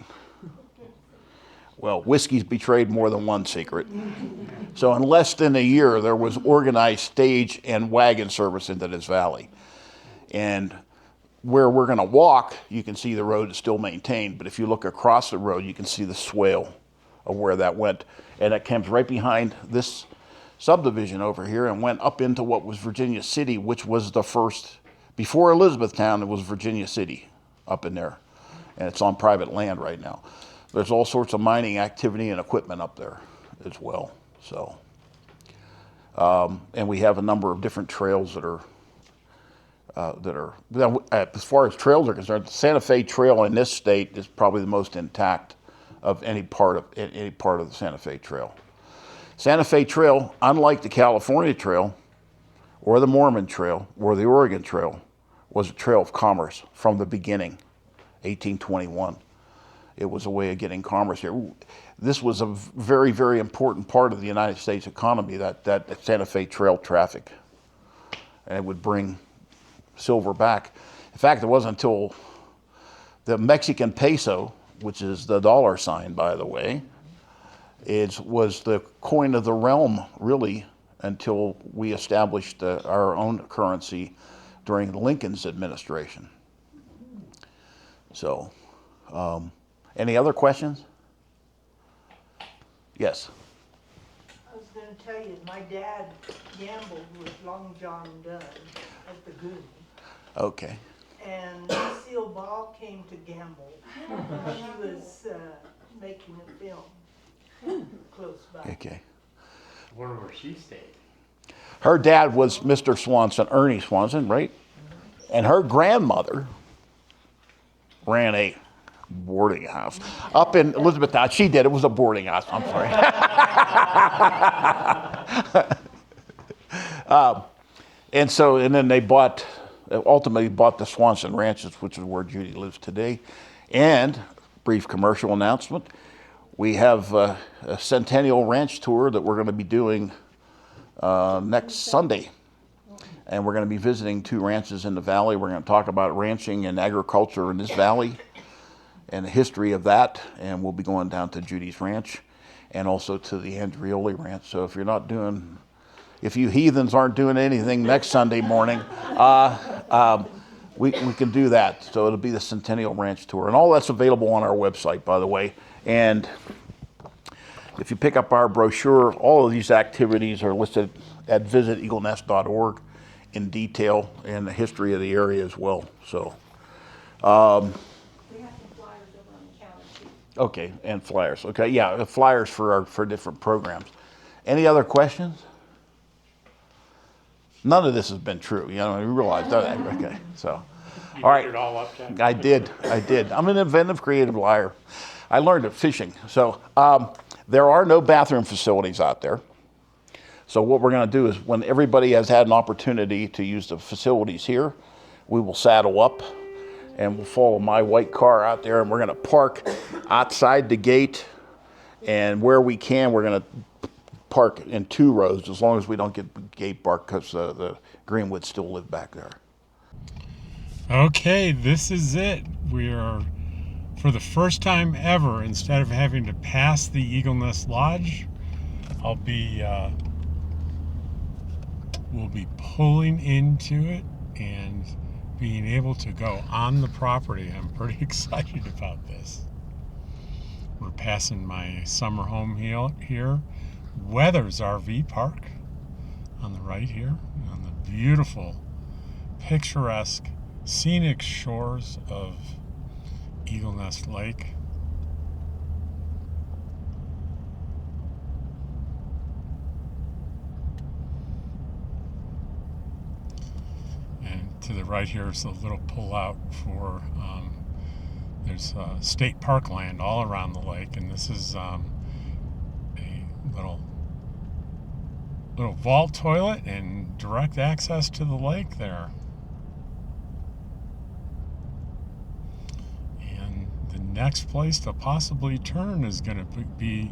Well, whiskey's betrayed more than one secret. So in less than a year, there was organized stage and wagon service into this valley. And where we're going to walk, you can see the road is still maintained. But if you look across the road, you can see the swale of where that went. And it comes right behind this subdivision over here and went up into what was Virginia City, which was the first, before Elizabethtown, it was Virginia City up in there. And it's on private land right now. There's all sorts of mining activity and equipment up there as well. So, and we have a number of different trails that are, as far as trails are concerned, the Santa Fe Trail in this state is probably the most intact of any part of the Santa Fe Trail. Santa Fe Trail, unlike the California Trail or the Mormon Trail or the Oregon Trail, was a trail of commerce from the beginning, 1821. It was a way of getting commerce here. This was a very, very important part of the United States economy, that Santa Fe Trail traffic. And it would bring silver back. In fact, it wasn't until the Mexican peso, which is the dollar sign, by the way, was the coin of the realm, really, until we established our own currency during Lincoln's administration. So, any other questions? Yes. I was going to tell you, my dad gambled with Long John Dunn at the Goon. Okay. And Lucille Ball came to gamble. She was making a film close by. Okay. I wonder where she stayed. Her dad was Mr. Swanson, Ernie Swanson, right? And her grandmother ran a boarding house up in Elizabethtown. She did. It was a boarding house. I'm sorry. And then they ultimately bought the Swanson Ranches, which is where Judy lives today. And, brief commercial announcement, we have a Centennial Ranch tour that we're going to be doing next Sunday. And we're going to be visiting 2 ranches in the valley. We're going to talk about ranching and agriculture in this valley and the history of that. And we'll be going down to Judy's Ranch and also to the Andreoli Ranch. So if you heathens aren't doing anything next Sunday morning, we can do that. So it'll be the Centennial Ranch Tour. And all that's available on our website, by the way. And if you pick up our brochure, all of these activities are listed at visiteaglenest.org in detail, and the history of the area as well. So, We have some flyers over on the counter too. okay, and flyers. Okay, yeah, flyers for different programs. Any other questions? None of this has been true. You realize that. Okay, so, all right. It all up, Jack? I did. I'm an inventive, creative liar. I learned it fishing. So there are no bathroom facilities out there. So what we're going to do is when everybody has had an opportunity to use the facilities here, we will saddle up and we'll follow my white car out there, and we're going to park outside the gate, and where we can, we're going to park in 2 rows as long as we don't get gate bark, because the Greenwoods still live back there. Okay, this is it. We are, for the first time ever, instead of having to pass the Eagle Nest Lodge, we'll be pulling into it and being able to go on the property. I'm pretty excited about this. We're passing my summer home here, Weathers RV Park on the right here, on the beautiful, picturesque, scenic shores of Eagle Nest Lake. And to the right here is a little pullout for, there's state park land all around the lake, and this is a little vault toilet and direct access to the lake there. And the next place to possibly turn is going to be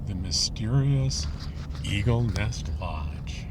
the mysterious Eagle Nest Lodge.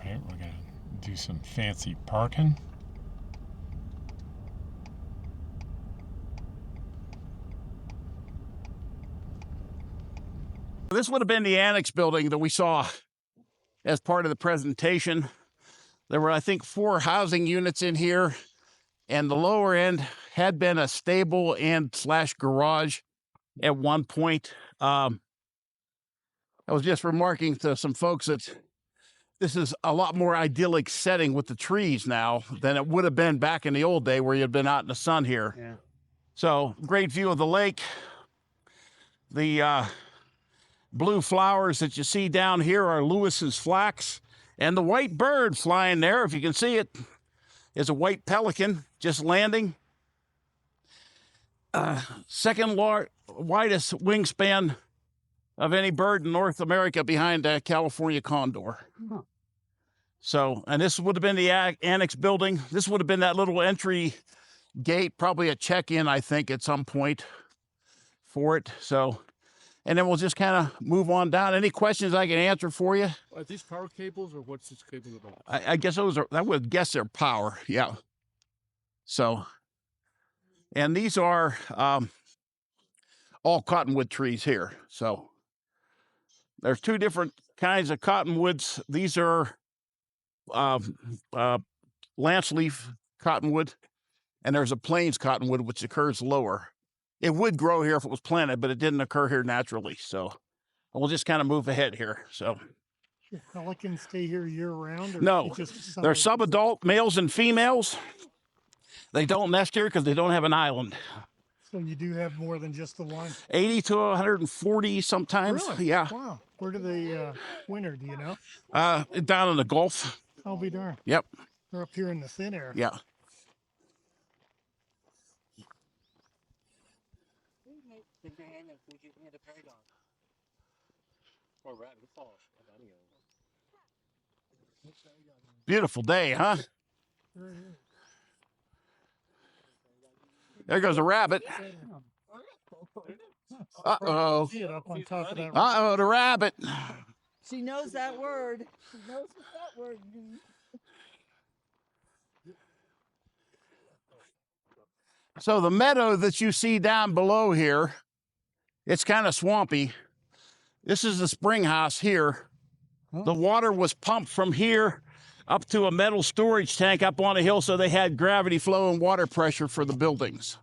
Alright, we're going to do some fancy parking. This would have been the annex building that we saw as part of the presentation. There were, I think, 4 housing units in here, and the lower end had been a stable and / garage at one point. I was just remarking to some folks that this is a lot more idyllic setting with the trees now than it would have been back in the old day where you'd been out in the sun here. Yeah. So great view of the lake. The blue flowers that you see down here are Lewis's flax, and the white bird flying there, if you can see it, is a white pelican just landing. Second widest wingspan of any bird in North America, behind California condor. Huh. So, and this would have been the annex building. This would have been that little entry gate, probably a check-in, I think, at some point for it. So, and then we'll just kind of move on down. Any questions I can answer for you? Are these power cables, or what's this cable about? I guess those are, I would guess they're power, yeah. So, and these are all cottonwood trees here. So there's 2 different kinds of cottonwoods. These are lance leaf cottonwood, and there's a plains cottonwood, which occurs lower. It would grow here if it was planted, but it didn't occur here naturally. So we'll just kind of move ahead here. So Your pelicans stay here year round? Or no, it's just they're summer? subadult males and females. They don't nest here because they don't have an island. So you do have more than just the one? 80 to 140 sometimes. Really? Yeah. Wow. Where do they winter, do you know? Down in the Gulf. I'll be darned. Yep. They're up here in the thin air. Yeah. Beautiful day, huh? There goes a rabbit. Uh-oh. See it up on top of that. Uh-oh, the rabbit. She knows that word. She knows what that word means. So the meadow that you see down below here, it's kind of swampy. This is the spring house here. The water was pumped from here up to a metal storage tank up on a hill, so they had gravity flow and water pressure for the buildings.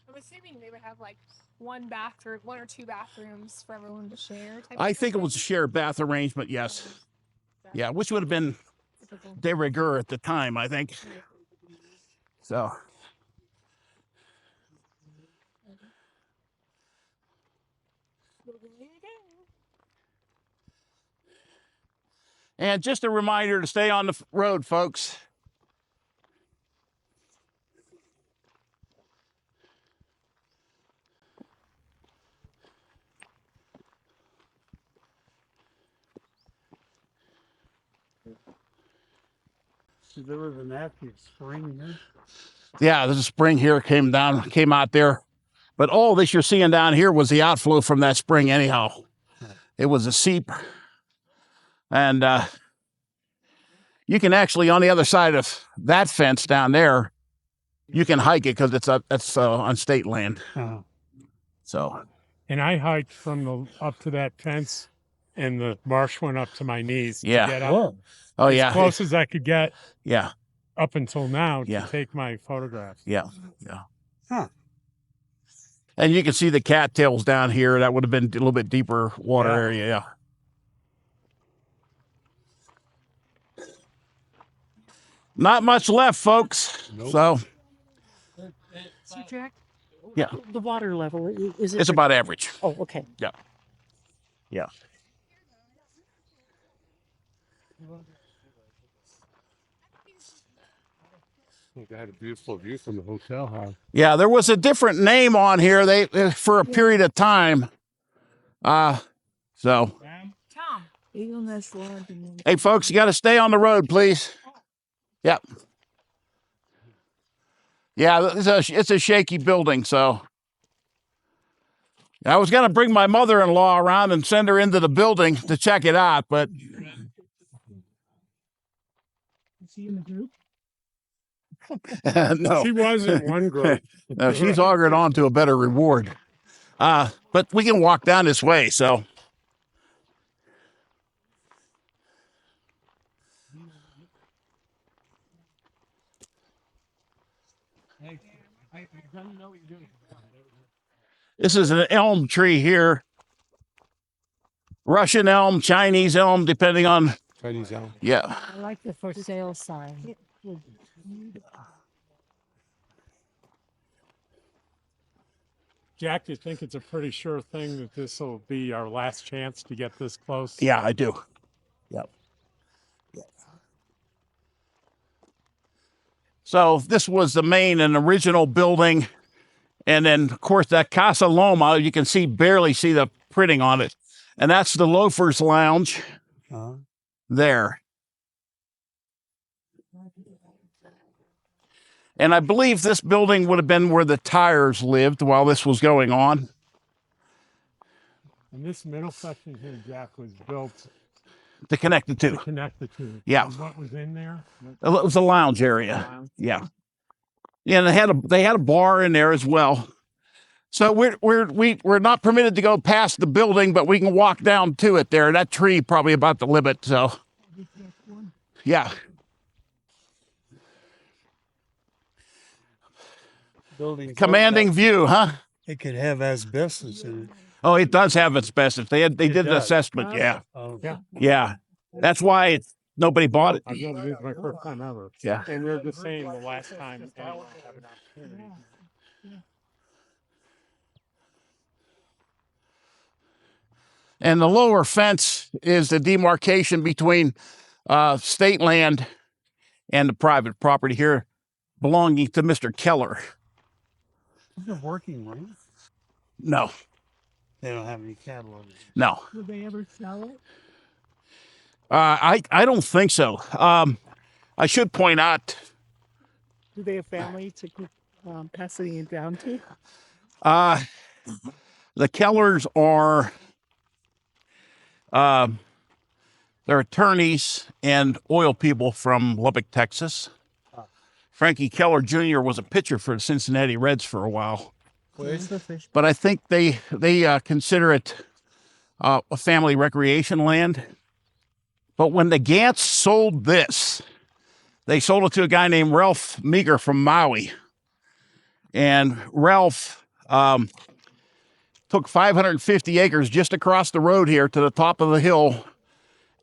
I'm assuming they would have like one or two bathrooms for everyone to share. I think it was a shared bath arrangement, yes. Yeah, which would have been de rigueur at the time, I think. So. And just a reminder to stay on the road, folks. So there was an active spring here. Yeah, there's a spring here, came out there. But all this you're seeing down here was the outflow from that spring anyhow. It was a seep. And you can actually, on the other side of that fence down there, you can hike it because it's on state land. Uh-huh. So. And I hiked from up to that fence, and the marsh went up to my knees Yeah. to get up. Oh, as yeah. close as I could get Yeah. up until now Yeah. to take my photographs. Yeah. Yeah. Huh. And you can see the cattails down here. That would have been a little bit deeper water area. Yeah. Not much left, folks. Nope. So. So Jack, Yeah. the water level, is it? It's about average. Oh, okay. Yeah. Yeah. They had a beautiful view from the hotel house. Yeah, there was a different name on here. They for a period of time. So. Tom. Eagle Nest Lodge. Hey, folks, you got to stay on the road, please. Yep. Yeah, it's a shaky building, so. I was going to bring my mother-in-law around and send her into the building to check it out, but. Is he in the group? No. She was in one group. No, she's augured on to a better reward. But we can walk down this way, so. This is an elm tree here. Russian elm, Chinese elm, depending on. Chinese elm. Yeah. I like the for sale sign. Jack, do you think it's a pretty sure thing that this will be our last chance to get this close? Yeah, I do. Yep. So this was the main and original building. And then, of course, that Casa Loma, you can barely see the printing on it. And that's the Loafers Lounge there. And I believe this building would have been where the Tires lived while this was going on. And this middle section here, Jack, was built To connect the two. to connect the two. Yeah. And what was in there? It was a lounge area. Yeah. Yeah, and they had a bar in there as well. So we're not permitted to go past the building, but we can walk down to it there. That tree probably about the limit. So yeah. Building. Commanding view, huh? It could have asbestos in it. Oh, it does have asbestos. They did an does. assessment. Yeah. Oh. Yeah. Yeah. That's why nobody bought it. I've done this my first time ever. Yeah. And we were just saying the last time. anyone had an opportunity. And the lower fence is the demarcation between state land and the private property here belonging to Mr. Keller. They're working, right? No, They don't have any cattle over there. no. Will they ever sell it? I don't think so. I should point out Do they have family to passing it down to? the Kellers are they're attorneys and oil people from Lubbock, Texas. Frankie Keller Jr. was a pitcher for the Cincinnati Reds for a while. Where's the fish? But I think they consider it a family recreation land. But when the Gants sold this, they sold it to a guy named Ralph Meager from Maui. And Ralph took 550 acres just across the road here to the top of the hill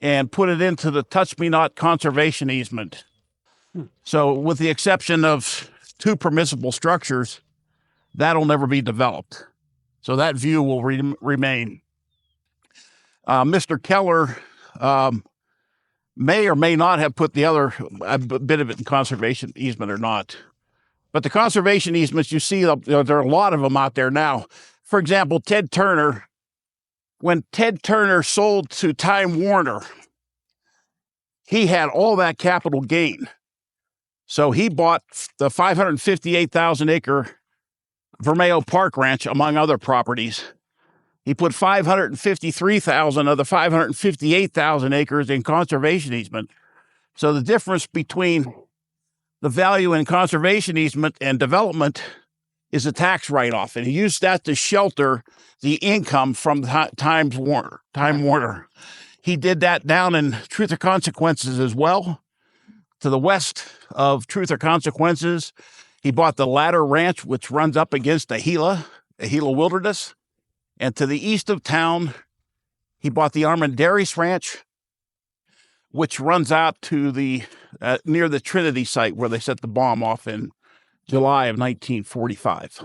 and put it into the Touch Me Not conservation easement. So with the exception of 2 permissible structures, that'll never be developed. So that view will remain. Mr. Keller may or may not have put the other bit of it in conservation easement or not. But the conservation easements, you see, there are a lot of them out there now. For example, Ted Turner, when Ted Turner sold to Time Warner, he had all that capital gain. So he bought the 558,000 acre Vermeo Park Ranch, among other properties. He put 553,000 of the 558,000 acres in conservation easement. So the difference between the value in conservation easement and development is a tax write-off, and he used that to shelter the income from Time Warner. He did that down in Truth or Consequences as well. To the west of Truth or Consequences, he bought the Ladder Ranch, which runs up against the Gila Wilderness. And to the east of town, he bought the Armendariz Ranch, which runs out to the near the Trinity site where they set the bomb off in July of 1945.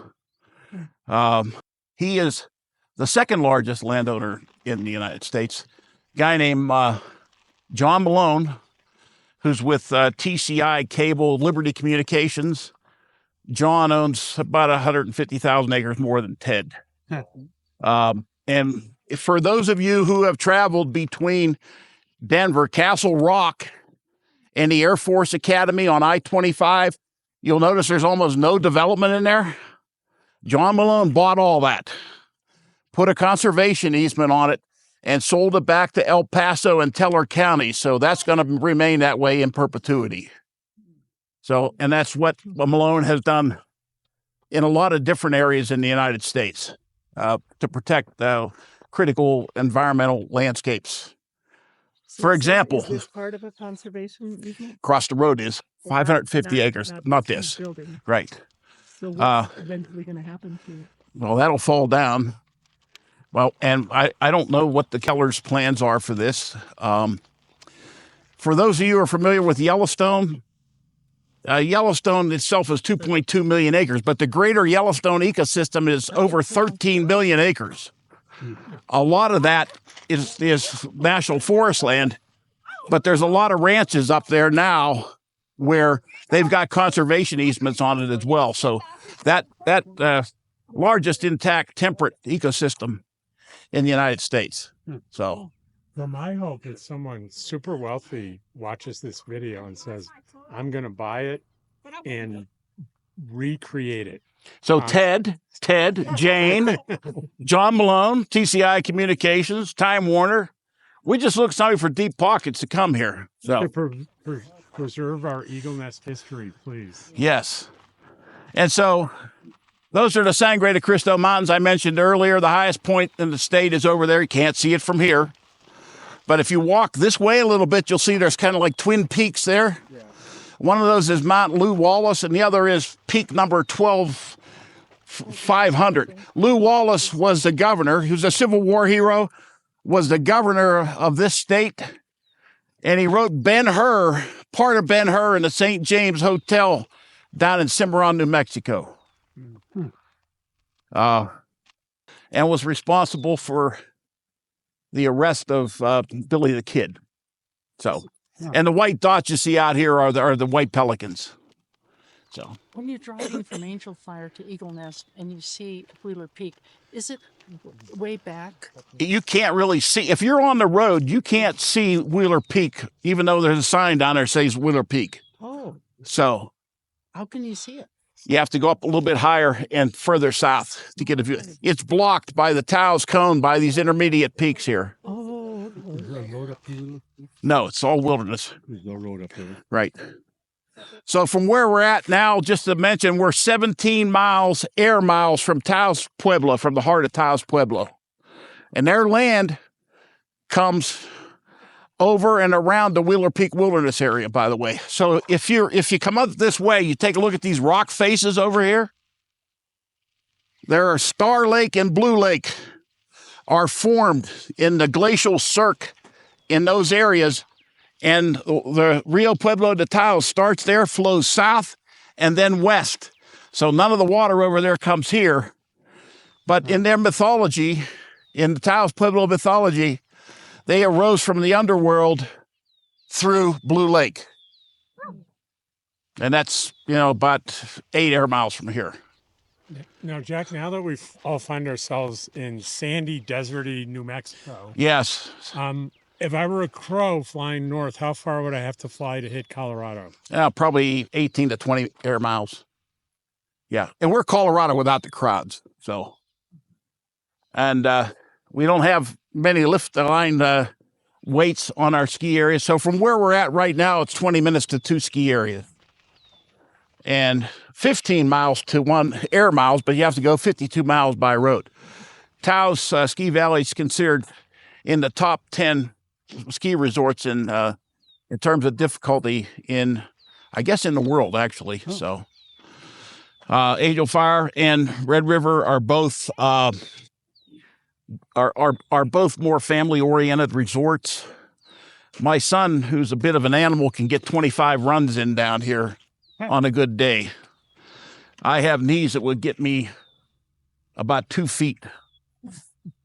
He is the second largest landowner in the United States. A guy named John Malone, who's with TCI Cable, Liberty Communications. John owns about 150,000 acres more than Ted. And for those of you who have traveled between Denver, Castle Rock, and the Air Force Academy on I-25, you'll notice there's almost no development in there. John Malone bought all that, put a conservation easement on it, and sold it back to El Paso and Teller County. So that's going to remain that way in perpetuity. So, and that's what Malone has done in a lot of different areas in the United States to protect critical environmental landscapes. For example, is this part of a conservation easement? across the road is 550 Not- acres, not this. Building. Right. So what's eventually going to happen to it? Well, that'll fall down. Well, and I don't know what the Keller's plans are for this. For those of you who are familiar with Yellowstone, Yellowstone itself is 2.2 million acres, but the greater Yellowstone ecosystem is over 13 million acres. A lot of that is national forest land, but there's a lot of ranches up there now where they've got conservation easements on it as well. So that largest intact temperate ecosystem in the United States. So Well, my hope is someone super wealthy watches this video and says, I'm going to buy it and recreate it. So Ted, Jane, John Malone, TCI Communications, Time Warner, we just look sorry for deep pockets to come here. So To preserve our Eagle Nest history, please. yes. And so those are the Sangre de Cristo Mountains I mentioned earlier. The highest point in the state is over there. You can't see it from here. But if you walk this way a little bit, you'll see there's kind of like twin peaks there. Yeah. One of those is Mount Lew Wallace, and the other is peak number 12,500. Lew Wallace was the governor. He was a Civil War hero, was the governor of this state. And he wrote Ben-Hur, part of Ben-Hur in the St. James Hotel down in Cimarron, New Mexico. And was responsible for the arrest of Billy the Kid. So, and the white dots you see out here are the white pelicans. So, When you're driving from Angel Fire to Eagle Nest and you see Wheeler Peak, is it way back? you can't really see, if you're on the road, you can't see Wheeler Peak, even though there's a sign down there that says Wheeler Peak. Oh, So, how can you see it? you have to go up a little bit higher and further south to get a view. It's blocked by the Taos Cone, by these intermediate peaks here. Oh, Is there a road up here? No, it's all wilderness. There's no road up there. Right. So from where we're at now, just to mention, we're 17 miles, air miles from Taos Pueblo, from the heart of Taos Pueblo. And their land comes over and around the Wheeler Peak Wilderness area, by the way. So if you come up this way, you take a look at these rock faces over here. There are Star Lake and Blue Lake are formed in the glacial cirque in those areas. And the Rio Pueblo de Taos starts there, flows south, and then west. So none of the water over there comes here. But in their mythology, in the Taos Pueblo mythology, they arose from the underworld through Blue Lake. And that's, about 8 air miles from here. Now, Jack, now that we all find ourselves in sandy, deserty New Mexico, Yes. if I were a crow flying north, how far would I have to fly to hit Colorado? Probably 18 to 20 air miles. Yeah. And we're Colorado without the crowds. So, and we don't have many lift line weights on our ski area. So from where we're at right now, it's 20 minutes to 2 ski areas. And 15 miles to 1 air miles, but you have to go 52 miles by road. Taos Ski Valley is considered in the top 10 ski resorts in terms of difficulty in the world, actually. Oh. So Angel Fire and Red River are both are both more family-oriented resorts. My son, who's a bit of an animal, can get 25 runs in down here on a good day. I have knees that would get me about 2 feet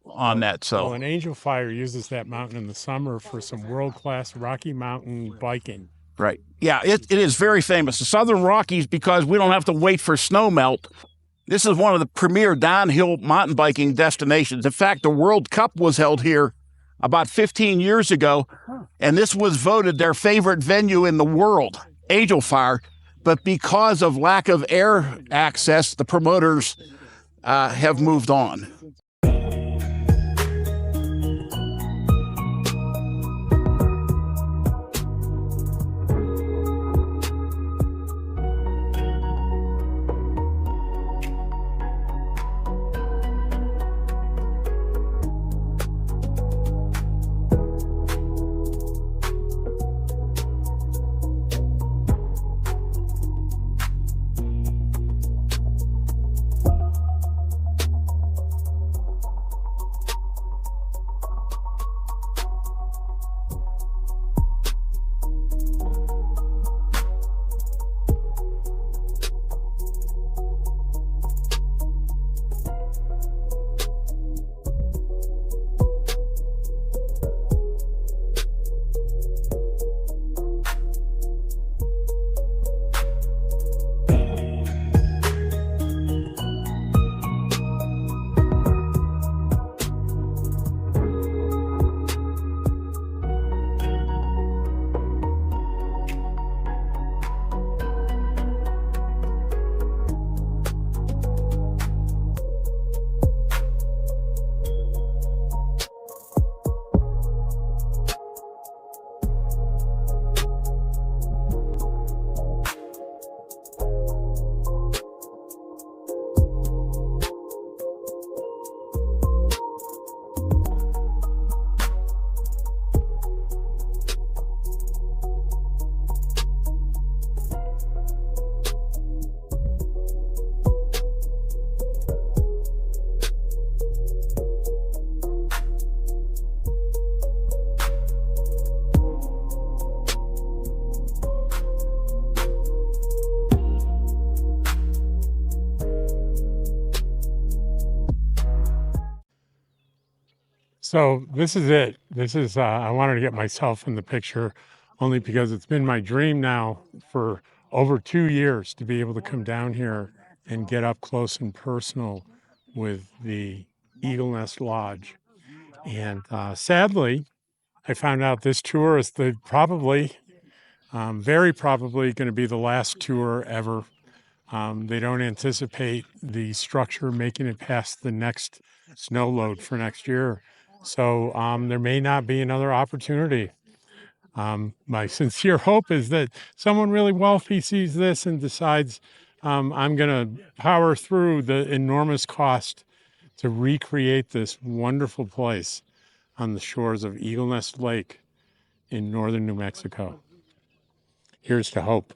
on that. So, well, an Angel Fire uses that mountain in the summer for some world-class Rocky Mountain biking. Right. Yeah, it is very famous. The Southern Rockies, because we don't have to wait for snow melt. This is one of the premier downhill mountain biking destinations. In fact, the World Cup was held here about 15 years ago, and this was voted their favorite venue in the world, Angel Fire. But because of lack of air access, the promoters have moved on. So this is it. This is, I wanted to get myself in the picture only because it's been my dream now for over 2 years to be able to come down here and get up close and personal with the Eagle Nest Lodge. And sadly, I found out this tour is very probably going to be the last tour ever. They don't anticipate the structure making it past the next snow load for next year. So there may not be another opportunity. My sincere hope is that someone really wealthy sees this and decides I'm going to power through the enormous cost to recreate this wonderful place on the shores of Eagle Nest Lake in northern New Mexico. Here's to hope.